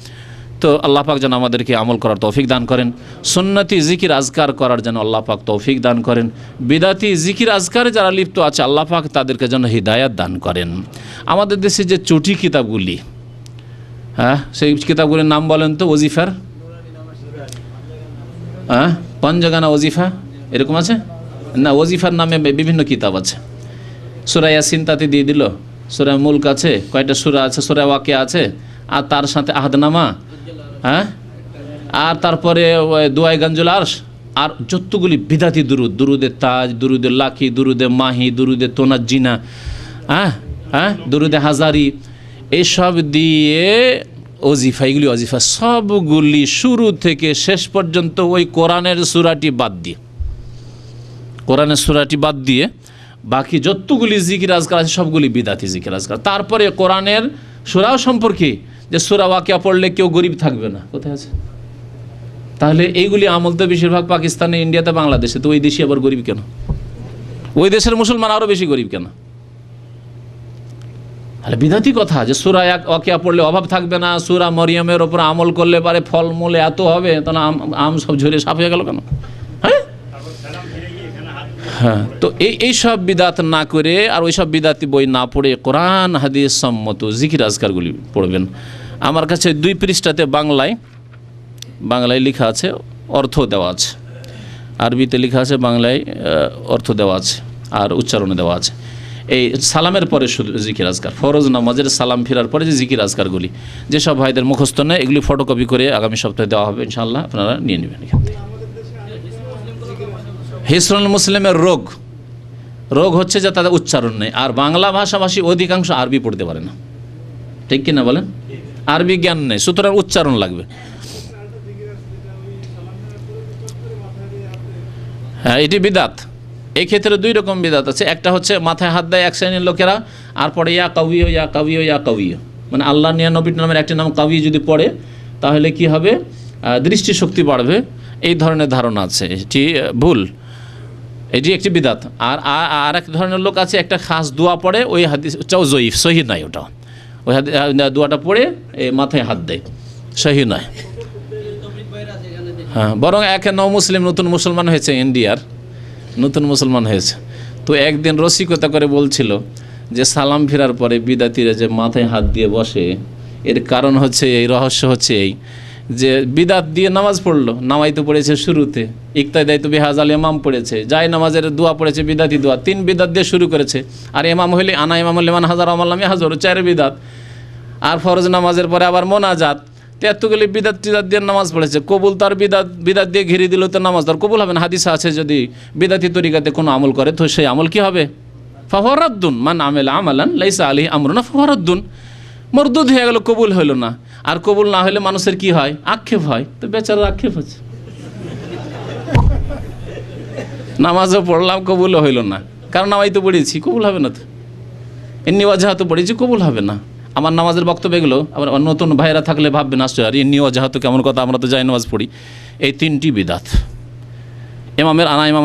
তো আল্লাহ পাক যেন আমাদেরকে আমল করার তৌফিক দান করেন, সুন্নতি জিকির আজকার করার যেন আল্লাহ পাক তৌফিক দান করেন, বিদাতি জিকির আজকারে যারা লিপ্ত আছে আল্লাহ পাক তাদেরকে যেন হিদায়াত দান করেন। আমাদের দেশে যে চটি কিতাবগুলি, হ্যাঁ, সেই কিতাবগুলির নাম বলেন তো। ওজিফার, হ্যাঁ, পঞ্জগানা ওজিফা এরকম আছে না? ওজিফার নামে বিভিন্ন কিতাব আছে। সূরা ইয়াসিন তাতে দিয়ে দিল, সূরা মুলক আছে, কয়টা সূরা আছে, সূরা ওয়াকিয়া আছে, আর তার সাথে আহদনামা, হ্যাঁ, আর তারপরে দুআয়ে গঞ্জুল আরশ, আর যতগুলি বিদাতি দুরুদ, দুরুদে তাজ, দুরুদে লাকি, দুরুদে মাহি, দুরুদে তোনাজ্জিনা, হ্যাঁ হ্যাঁ, দুরুদে হাজারি, এইসব দিয়ে ওজিফা, এগুলি ওজিফা সবগুলি শুরু থেকে শেষ পর্যন্ত ওই কোরআনের সূরাটি বাদ দিয়ে, কোরআনের সূরাটি বাদ দিয়ে বাকি যতগুলি জিকির আজকার আছে সবগুলি বিদাতি জিকির আজকার। তারপরে কোরআনের সূরাও সম্পর্কে যে সূরা ওয়াকিয়া পড়লে কেউ গরিব থাকবে না, কোথায় আছে? তাহলে এইগুলি আমল তো বেশিরভাগ পাকিস্তানে, ইন্ডিয়াতে, বাংলাদেশে। তো ওই দেশে আবার গরিব কেন? ওই দেশের মুসলমান আরও বেশি গরিব কেন? তাহলে বিদাতি কথা যে সূরা ওয়াকিয়া পড়লে অভাব থাকবে না, সূরা মরিয়মের ওপর আমল করলে পারে ফলমূল এত হবে, তাহলে আম সব ঝরে সাফ হয়ে গেল কেন? হ্যাঁ হ্যাঁ। তো এই সব বিদাত না করে আর ওই সব বিদাতি বই না পড়ে কোরআন হাদিস সম্মত জিকির আজকারগুলি পড়বেন। আমার কাছে 2 পৃষ্ঠাতে বাংলায় লেখা আছে, অর্থ দেওয়া আছে, আরবিতে লেখা আছে, বাংলায় অর্থ দেওয়া আছে, আর উচ্চারণে দেওয়া আছে। এই সালামের পরে শুধু জিকির আজকার, ফরজ নামাজের সালাম ফেরার পরে যে জিকির আজকারগুলি, যেসব ভাইদের মুখস্থ নেই, এগুলি ফটোকপি করে আগামী সপ্তাহে দেওয়া হবে ইনশাআল্লাহ, আপনারা নিয়ে নেবেন এখান থেকে। হিসনুল মুসলিমের রোগ হচ্ছে যে তাদের উচ্চারণ নেই, আর বাংলা ভাষাভাষী অধিকাংশ আরবি পড়তে পারে না, ঠিক কিনা বলেন? আরবি জ্ঞান নেই, সুতরাং উচ্চারণ লাগবে। হ্যাঁ, এটি বিদাত। এই ক্ষেত্রে 2 রকম বিদাত আছে। একটা হচ্ছে মাথায় হাত দেয় এক শ্রেণীর লোকেরা, আর পরে ইয়া কাউইও ইয়া কাউইও ইয়া কাউইও, মানে আল্লাহ নিয়া নবীর নামের একটি নাম কাউই যদি পড়ে তাহলে কি হবে? দৃষ্টিশক্তি বাড়বে, এই ধরনের ধারণা আছে। এটি ভুল, এটি একটি বিদাত। আর এক ধরনের লোক আছে, একটা খাস দোয়া পড়ে, ওই হাদিসটাও জয়ীফ, সহি নয় ওটা। ওই দোয়াটা পড়ে মাথায় হাত দেয়, সহি নয়। হ্যাঁ, বরং এক মুসলিম নতুন মুসলমান হয়েছে, ইন্ডিয়ার নতুন মুসলমান হয়েছে। তো একদিন রসিকতা করে বলছিল যে সালাম ফেরার পরে বিদাতিরা যে মাথায় হাত দিয়ে বসে, এর কারণ হচ্ছে এই, রহস্য হচ্ছে এই যে বিদাত দিয়ে নামাজ পড়লো, নামাই তো পড়েছে শুরুতে, ইক্তাদাই তো বিহাজাল ইমাম পড়েছে, যাই নামাজের দোয়া পড়েছে বিদাতি দোয়া, 3 বিদাত দিয়ে শুরু করেছে। আর ইমাম হইলে আনা ইমাম হলে মান হাজার আমাল্লামে হাজার, 4 বিদাত। আর ফরজ নামাজের পরে আবার মোনাজাত, এতগুলি বিদাত দিয়ে নামাজ পড়েছে। কবুল তার বিদাত দিয়ে ঘিরে দিল, তো নামাজ তার কবুল হবে না। হাদিস আছে যদি বিদাতি তরিকাতে কোনো আমল করে তো সেই আমল কি হবে? ফাওয়ারাদ্দুন, মান আমেলা আমালান লাইসা আলাইহি আমরুনা ফাওয়ারাদ্দুন, মরদুদ হয়ে গেল, কবুল হইল না। আর কবুল না হলে মানুষের কি হয়? আক্ষেপ হয়। তো বেচারা আক্ষেপ হচ্ছে, নামাজও পড়লাম কবুলও হইল না, কারণ নামাই তো পড়েছি, কবুল হবে না। তো এমনি ওয়াজাহ তো পড়েছি, কবুল হবে না। আমার নামাজের বক্তব্য এগুলো। আবার নতুন ভাইয়েরা থাকলে ভাববেন আশ্চর্য, আর ইন্নি ওয়াজাহাতু কেমন কথা, আমরা তো যাই নামাজ পড়ি। এই 3টি বিদাত, ইমামের আনা ইমাম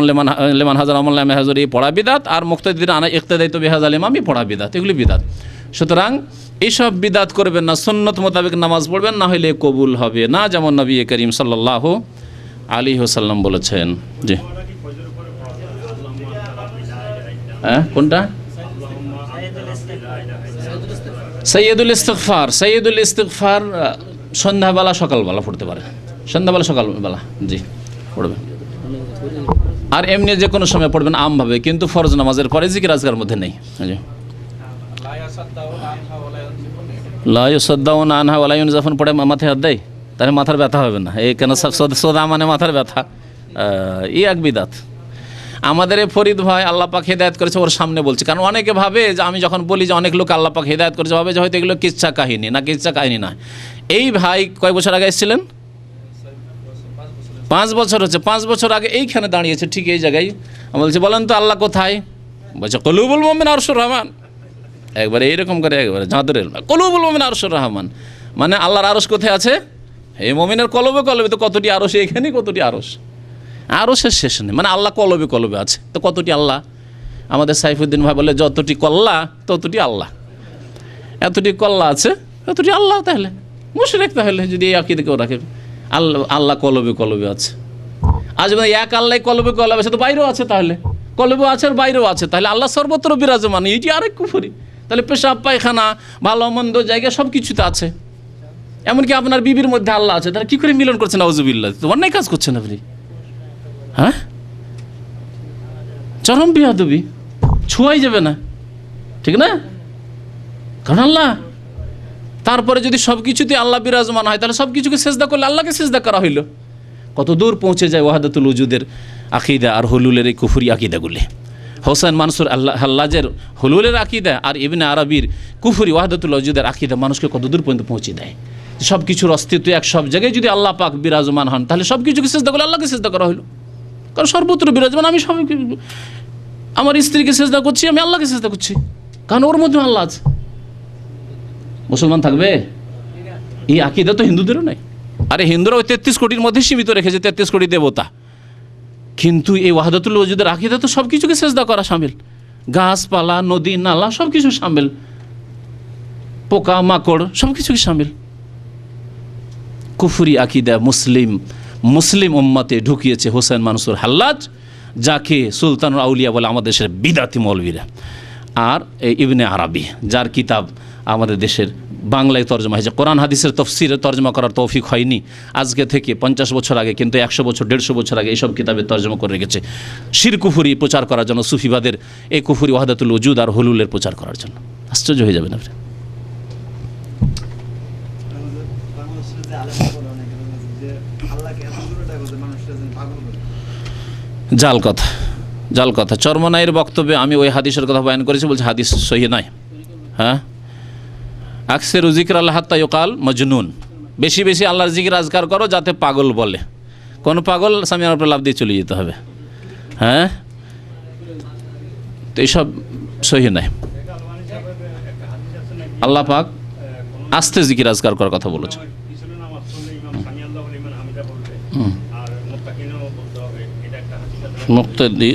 লেমান হাজার আমল হাজার এই পড়া বিদাত, আর মুক্তাদির আনা ইক্তাদাইতু বিহাজাল ইমামই পড়া বিদাত, এগুলি বিদাত। সুতরাং এইসব বিদাত করবেন না, সুন্নত মোতাবেক নামাজ পড়বেন, না হলে কবুল হবে না, যেমন নবী করিম সাল্লাল্লাহু আলাইহি ওয়াসাল্লাম বলেছেন। জি হ্যাঁ, কোনটা? সৈয়দুল ইস্তিগফার। সৈয়দুল ইস্তিগফার সন্ধ্যাবেলা সকালবেলা পড়তে পারে, সন্ধ্যাবেলা সকালবেলা জি পড়বেন, আর এমনি যে কোনো সময় পড়বেন আমভাবে, কিন্তু ফরজ নামাজের পরে জিকির আজকার মধ্যে নেই। জি লা ইউসাদ্দাউনা আনহা ওয়া লা ইউনজাফুন পড়ে মাথায় হাত দেয়, তাহলে মাথার ব্যথা হবে না। এই কেন সোদা মানে মাথার ব্যথা, এক বিদাত। আমাদের এই ফরিদ ভাই আল্লাহ পাক হেদায়েত করেছে, ওর সামনে বলছি, কারণ অনেকে ভাবে যে আমি যখন বলি যে অনেক লোক আল্লাহ পাক হেদায়েত করেছে, ভাবে যে হয়তো এগুলো কিচ্ছা কাহিনী, না কিচ্ছা কাহিনী না। এই ভাই কয় বছর আগে এসেছিলেন? 5 বছর হচ্ছে। 5 বছর আগে এইখানে দাঁড়িয়েছে, ঠিক এই জায়গায়। আমি বলছি বলেন তো আল্লাহ কোথায়? বলছে কলুবুল মুমিন আরশুর রহমান। একবারে এইরকম করে একবারে জাদুরের কলুবুল মুমিন আরশুর রহমান, মানে আল্লাহর আরশ কোথায় আছে? এই মুমিনের কলবে কলবে। তো কতটি আরশ এখানে, কতটি আরশ, আরশের শেষ নেই, মানে আল্লাহ কলবে কলবে আছে। তো কতটি আল্লাহ? আমাদের সাইফুদ্দিন ভাই বলে যতটি কল্লা ততটি আল্লাহ, এতটি কল্লা আছে ততটি আল্লাহ। তাহলে মুশরিক, তাহলে যদি এই আকীদা কেউ রাখে আল্লাহ আল্লাহ কলবে কলবে আছে, আজ এক আল্লাহ কলবে কলবে আছে, তো বাইরেও আছে, তাহলে কলবেও আছে আর বাইরেও আছে, তাহলে আল্লাহ সর্বত্র বিরাজমান, এটি আরেক কুফরি। তাহলে পেশাব পায়খানা ভালো মন্দ জায়গা সব কিছুতে আছে, এমনকি আপনার বিবির মধ্যে আল্লাহ আছে, তাহলে কী করে মিলন করছেন? আউযুবিল্লাহ, তো অন্যায় কাজ করছেন আপনি। হ্যাঁ, চরম বিয়াদবি, ছোঁয়াই যাবে না, ঠিক না? কারণ আল্লাহ, তারপরে যদি সব কিছুতে আল্লাহ বিরাজমান হয়, তাহলে সব কিছুকে সেজদা করলে আল্লাহকে সেজদা করা হইল। কত দূর পৌঁছে যায় ওয়াহাদাতুল উজুদের আকিদা আর হুলুলের এই কুফরি আকিদাগুলি। হোসেন মানসুর হাল্লাজের হুলুলের আকিদা আর ইবনে আরবির কুফরি ওয়াহাদাতুল উজুদের আকিদা মানুষকে কত দূর পর্যন্ত পৌঁছে দেয়। সব কিছুর অস্তিত্ব এক, সব জায়গায় যদি আল্লাহ পাক বিরাজমান হন, তাহলে সব কিছুকে সেজদা করলে আল্লাহকে সেজদা করা হইল। কারণ সর্বত্র বিরাজমান, আমি সব আমার স্ত্রীকে সেজদা করছি, আমি আল্লাহকে সেজদা করছি, কারণ ওর মধ্যে আল্লাহ আছে। মুসলমান থাকবে? এই আকিদা তো হিন্দুদেরও নাই। আরে হিন্দুরা ওই 33 কোটির মধ্যে সীমিত রেখেছে, 33 কোটি দেবতা, কিন্তু এই ওয়াহাদাতুল ওজুদের আকিদা তো সব কিছুকে সেজদা করা শামিল, গাছপালা নদী নালা সব কিছু শামিল, পোকা মাকড় সব কিছুকে শামিল। কুফরি আকিদা মুসলিম উম্মতে ঢুকিয়েছে হোসেন মানসুর হাল্লাজ, যাকে সুলতানুল আউলিয়া বলে আমাদের দেশের বিদাতি মৌলবীরা, আর ইবনে আরবি, যার কিতাব আমাদের দেশের বাংলায় তর্জমা হয়েছে। কোরআন হাদিসের তফসিরে তর্জমা করার তৌফিক হয়নি আজকে থেকে 50 বছর আগে, কিন্তু 100 বছর 150 বছর আগে এইসব কিতাবের তর্জমা করে রেখেছে শির কুফুরি প্রচার করার জন্য, সুফিবাদের এই কুফুরি ওয়াহাদাতুল উজুদ আর হুলুলের প্রচার করার জন্য। আশ্চর্য হয়ে যাবেন আপনি। জাল কথা। চরমনাইয়ের বক্তব্যে আমি ওই হাদিসের কথা বয়ান করেছি, বলছি হাদিস সহিহ নয়। হ্যাঁ, আকসিরু যিকরা আল্লাহ হাত্তা ইউকাল মজনুন, বেশি বেশি আল্লাহর জিকির আজকার করো যাতে পাগল বলে। কোন পাগল? সামিয়ার উপরে লাফ দিয়ে চলে যেতে হবে। হ্যাঁ, তো এইসব সহিহ নয়। আল্লাহ পাক আস্তে জিকির আজকার করার কথা বলেছে। মুক্তাদি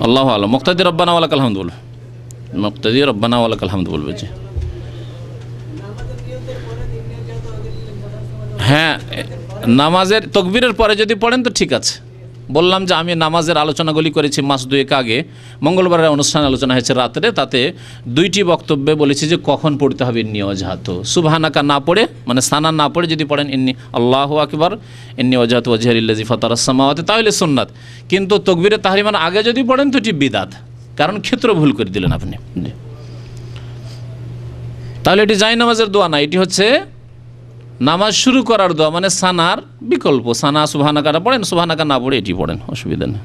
আল্লাহু আ'লাম, মুক্তাদি রব্বানা ওয়া লাকাল হামদ বলবে, মুক্তাদি রব্বানা ওয়া লাকাল হামদ বলবে। জি হ্যাঁ, নামাজের তকবীরের পরে যদি পড়েন তো ঠিক আছে। বললাম যে আমি নামাজের আলোচনাগুলি করেছি মাস 2 আগে, মঙ্গলবারের অনুষ্ঠানে আলোচনা হয়েছে রাত্রে, তাতে 2টি বক্তব্যে বলেছি যে কখন পড়তে হবে ইন্নী ওয়াজহাতু। সুবহানাকা না পড়ে, মানে সানা না পড়ে যদি পড়েন ইন্নী আল্লাহু আকবার ইন্নী ওয়াজহাতু ওয়াজহিয়া লিল্লাযী ফাতারাস সামাওয়াতি, তাহলে সুন্নাত। কিন্তু তকবীরে তাহরিমার আগে যদি পড়েন তো এটি বিদাত, কারণ ক্ষেত্র ভুল করে দিলেন আপনি। তাহলে এটি জায় নামাজের দোয়া না, এটি হচ্ছে নামাজ শুরু করার দোয়া, মানে সানার বিকল্প। সানা সুবহানাকাটা পড়েন, সুবহানাকা না পড়ে এটি পড়েন, অসুবিধা নেই।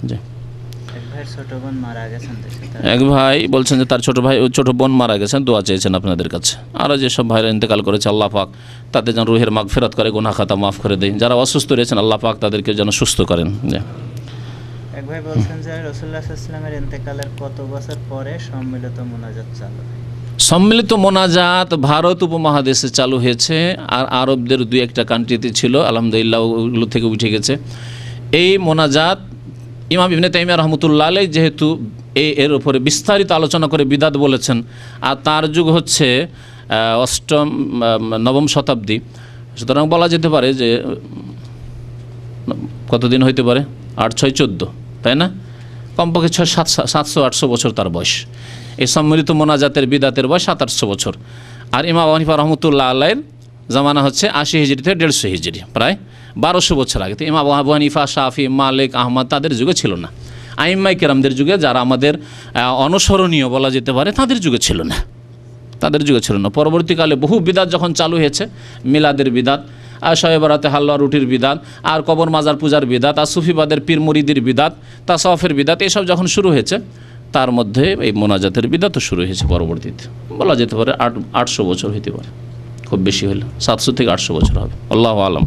এক ভাই বলছেন যে তার ছোট বোন মারা গেছেন, দোয়া চেয়েছেন আপনাদের কাছে। আর যেসব ভাইরা ইন্তেকাল করেছে আল্লাহ পাক তাদের যেন রুহের মাগফিরাত করে, গুনাহ খাতা মাফ করে দেয়। যারা অসুস্থ রয়েছেন আল্লাহ পাক তাদেরকে যেন সুস্থ করেন। এক ভাই বলছেন যে রাসূলুল্লাহ সাল্লাল্লাহু আলাইহি ওয়াসাল্লামের ইন্তেকালের কত বছর পরে সম্মিলিত মুনাজাত চালু হয়? সম্মিলিত মোনাজাত ভারত উপমহাদেশে চালু হয়েছে, আর আরবদের দুই একটা কান্ট্রিতে ছিল, আলহামদুলিল্লাহ ওগুলো থেকে উঠে গেছে। এই মোনাজাত ইমাম ইবনে তাইমিয়া রহমতুল্লাহ আলাইহি যেহেতু এর উপরে বিস্তারিত আলোচনা করে বিদাত বলেছেন, আর তার যুগ হচ্ছে নবম শতাব্দী, সুতরাং বলা যেতে পারে যে কতদিন হইতে পারে, 8-6-14, তাই না? কমপক্ষে 700-800 বছর তার বয়স। এই সম্মিলিত মোনাজাতের বিদাতের বয়স 700-800 বছর। আর ইমাম আবু হানিফা রহমতুল্লাহ আলাইহির জামানা হচ্ছে 80 হিজরি থেকে 150 হিজরি, প্রায় 1200 বছর আগে। তো ইমাম আবু হানিফা, শাফি, মালিক, আহমদ তাদের যুগে ছিল না। আইম্মাই কেরামদের যুগে, যারা আমাদের অনুসরণীয় বলা যেতে পারে, তাদের যুগে ছিল না, তাদের যুগে ছিল না। পরবর্তীকালে বহু বিদাত যখন চালু হয়েছে, মিলাদের বিদাত, আর শবে বরাতে হালুয়া রুটির বিদাত, আর কবর মাজার পূজার বিদাত, আর সুফিবাদের পীর মুরিদির বিদাত, তাসাউফের বিদাত, এসব যখন শুরু হয়েছে, তার মধ্যে এই মোনাজাতের বিদাতও শুরু হয়েছে পরবর্তীতে। বলা যেতে পারে 800 বছর হইতে পারে, খুব বেশি হলে 700 থেকে 800 বছর হবে, আল্লাহু আলাম।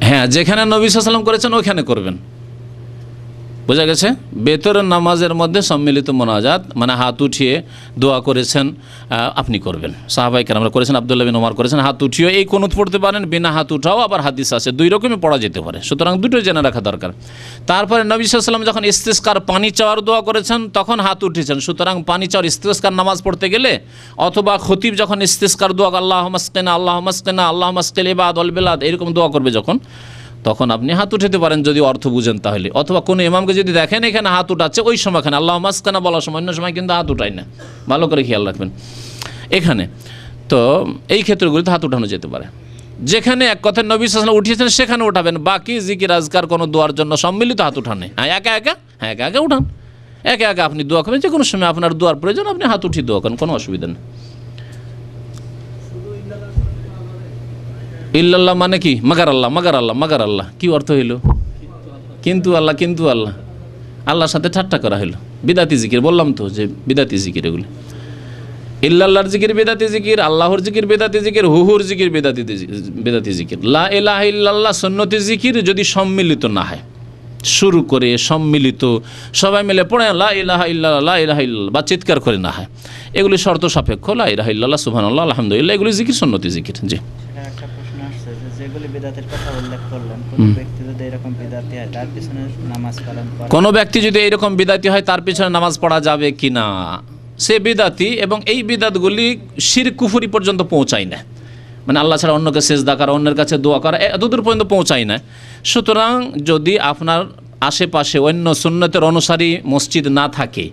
হ্যাঁ, যেখানে নবী সাল্লাল্লাহু আলাইহি ওয়াসাল্লাম করেছেন ওখানে করবেন, বোঝা গেছে? বেতরের নামাজের মধ্যে সম্মিলিত মোনাজাত মানে হাত উঠিয়ে দোয়া করেছেন, আপনি করবেন। সাহাবায়ে কেরামরা করেছেন, আব্দুল্লাহ বিন ওমর করেছেন, হাত উঠিয়ে এই কুনুত পড়তে পারেন, বিনা হাত উঠাও আবার হাদিস আছে, দুই রকমই পড়া যেতে পারে, সুতরাং দুটোই জেনে রাখা দরকার। তারপরে নবী সাল্লাল্লাহু আলাইহি ওয়াসাল্লাম যখন ইস্তিসকার পানি চাওয়ার দোয়া করেছেন তখন হাত উঠিয়েছেন, সুতরাং পানি চাওয়ার ইস্তিসকার নামাজ পড়তে গেলে, অথবা খতিব যখন ইস্তিসকার দোয়া আল্লাহুম্মা আসকিনা আল্লাহুম্মা আসকিনা আল্লাহুম্মা আসকিল ইবাদ ওয়াল বিলাদ এরকম দোয়া করবে যখন, তখন আপনি হাত উঠাতে পারেন যদি অর্থ বুঝেন তাহলে। অথবা কোনো ইমামকে যদি দেখেন এখানে হাত উঠাচ্ছে, ওই সময়খানে আল্লাহুম্মা আসকিনা বলার সময়, অন্য সময় কিন্তু হাত উঠায় না, ভালো করে খেয়াল রাখবেন এখানে। তো এই ক্ষেত্রগুলিতে হাত উঠানো যেতে পারে। যেখানে এক কথায় নবী সাল্লাল্লাহু আলাইহি ওয়াসাল্লাম উঠিয়েছেন সেখানে উঠাবেন, বাকি জিকির আজকার কোনো দোয়ার জন্য সম্মিলিত হাত উঠান নেই। হ্যাঁ, একা একা উঠান, একা আপনি দোয়া করবেন, যে কোনো সময় আপনার দোয়ার প্রয়োজন আপনি হাত উঠিয়ে দোয়া করেন, কোনো অসুবিধা নেই। ইল্লাল্লাহ মানে কি? মাগার আল্লাহ কি অর্থ হইল? কিন্তু আল্লাহ, আল্লাহর সাথে ঠাট্টা করা হইল, বিদাতি জিকির। বললাম তো যে বিদাতি জিকির এগুলি, ইল্লাল্লাহর জিকির বেদাতি জিকির, আল্লাহর জিকির বেদাতি জিকির, হুহুর জিকির বেদাতি জিকির। লা ইলাহা ইল্লাল্লাহ সুন্নতি জিকির যদি সম্মিলিত না হয়, শুরু করে সম্মিলিত সবাই মিলে পড়ে লা ইলাহা ইল্লাল্লাহ লা ইলাহা ইল্লাল্লাহ বা চিৎকার করে না হয়, এগুলি শর্ত সাপেক্ষ। লা ইলাহা ইল্লাল্লাহ সুবহানাল্লাহ আলহামদুলিল্লাহ এগুলি জিকির সুন্নতি জিকির। জি, একটা প্রশ্ন আসছে যে যেগুলি বিদাতের কথা উল্লেখ করলেন, কোন ব্যক্তি যদি এরকম বিদাতি হয় তার পিছনে নামাজ পালন করে, কোনো ব্যক্তি যদি এরকম বিদাতি হয় তার পিছনে নামাজ পড়া যাবে কিনা? সে বিদাতি, এবং এই বিদাতগুলি শিরক কুফরি পর্যন্ত পৌঁছায় না, মানে আল্লাহ ছাড়া অন্যকে সেজদা করা, অন্যের কাছে দোয়া করা, এতদূর পর্যন্ত পৌঁছায় না। সুতরাং যদি আপনার আশেপাশে অন্য সুন্নতের অনুসারী মসজিদ না থাকে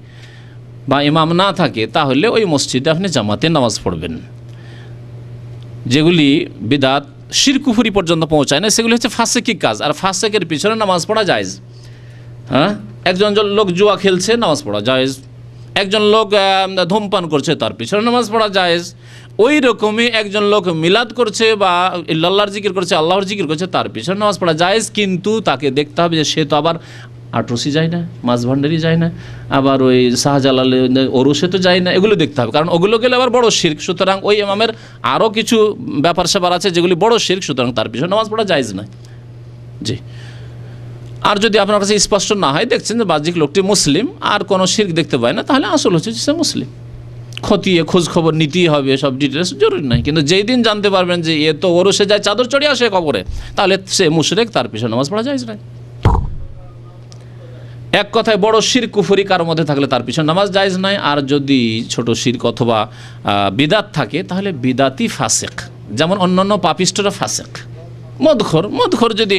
বা ইমাম না থাকে, তাহলে ওই মসজিদে আপনি জামাতে নামাজ পড়বেন। যেগুলি বিদাত শিরক কুফরি পর্যন্ত পৌঁছায় না, সেগুলি হচ্ছে ফাসেকি কাজ, আর ফাসেকের পিছনে নামাজ পড়া জায়েজ। হ্যাঁ, একজন লোক জুয়া খেলছে, নামাজ পড়া জায়েজ। একজন লোক ধূমপান করছে, তার পিছনে নামাজ পড়া জায়েজ। ওই রকমই একজন লোক মিলাদ করছে বা আল্লাহর জিকির করছে, আল্লাহর জিকির করছে, তার পিছনে নামাজ পড়া জায়েজ, কিন্তু তাকে দেখতে হবে যে সে তো আবার আটরসি যায় না, মাছ ভান্ডারি যায় না, আবার ওই শাহজালাল ওরসে তো যায় না, এগুলো দেখতে হবে, কারণ ওগুলো গেলে আবার বড় শিরক। সুতরাং ওই ইমামের আরও কিছু ব্যাপার স্যাপার আছে যেগুলি বড় শিরক, সুতরাং তার পিছনে নামাজ পড়া জায়েজ নয়। জি, আর যদি আপনার কাছে স্পষ্ট না হয়, দেখছেন যে বাহ্যিক লোকটি মুসলিম আর কোনো শিরক দেখতে পায় না, তাহলে আসল হচ্ছে সে মুসলিম। খতিয়ে খোঁজ খবর নিতেই হবে, সব ডিটেলস জরুরি নাই, কিন্তু যেই দিন জানতে পারবেন যে এ তো ওরসে যায়, চাদর চড়িয়ে আসে কবরে, তাহলে সে মুশরিক, তার পিছনে নামাজ পড়া জায়েজ নয়। এক কথায় বড় শিরক কুফরি কার মধ্যে থাকলে তার পিছনে নামাজ জায়েজ নয়। আর যদি ছোট শিরক অথবা বিদাত থাকে, তাহলে বিদাতি ফাসেক, যেমন অন্যান্য পাপিষ্টরা ফাসেক। মদখোর যদি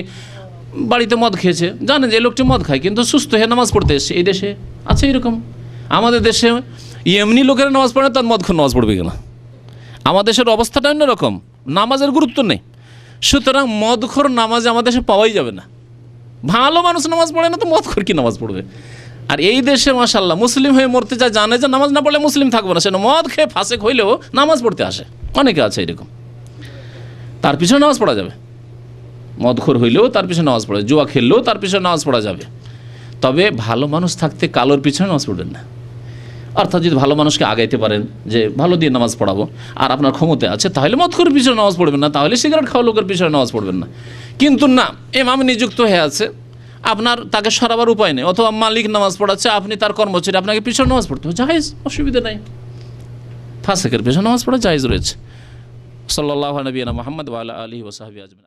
বাড়িতে মদ খেয়েছে, জানে যে লোকটি মদ খায়, কিন্তু সুস্থ হয়ে নামাজ পড়তে এসছে, এই দেশে আছে এরকম। আমাদের দেশে এমনি লোকেরা নামাজ পড়ে না, তার মদখোর নামাজ পড়বে কেনা? আমাদের দেশের অবস্থাটা অন্যরকম, নামাজের গুরুত্ব নেই। সুতরাং মদখোর নামাজে আমাদের দেশে পাওয়াই যাবে না। ভালো মানুষ নামাজ পড়ে না, তো মদখোর কি নামাজ পড়বে? আর এই দেশে মাশাআল্লাহ মুসলিম হয়ে মরতে যায়, জানে যে নামাজ না পড়লে মুসলিম থাকবে না, সেটা মদ খেয়ে ফাসেক হইলেও নামাজ পড়তে আসে, অনেকে আছে এরকম, তার পিছনে নামাজ পড়া যাবে। মদখোর হইলেও তার পিছনে নামাজ পড়া, জুয়া খেললেও তার পিছনে নামাজ পড়া যাবে। তবে ভালো মানুষ থাকতে কালোর পিছনে নামাজ পড়বেন না। অর্থাৎ যদি ভালো মানুষকে আগাইতে পারেন যে ভালো দিয়ে নামাজ পড়াবো, আর আপনার ক্ষমতা আছে, তাহলে মদখোরের পিছনে নামাজ পড়বেন না, তাহলে সিগারেট খাওয়া লোকের পিছনে নামাজ পড়বেন না। কিন্তু না, ইমাম নিযুক্ত হয়ে আছে, আপনার তাকে সরাবার উপায় নেই, অথবা মালিক নামাজ পড়াচ্ছে, আপনি তার কর্মচারী, আপনাকে পিছনে নামাজ পড়তে হবে, জায়েজ, অসুবিধা নাই, ফাসেকের পিছনে নামাজ পড়া জায়েজ রয়েছে। সাল্লাল্লাহু আলা নবিয়িনা মুহাম্মদ ওয়া আলা আলিহি ওয়া সাহবিহি আজমাইন।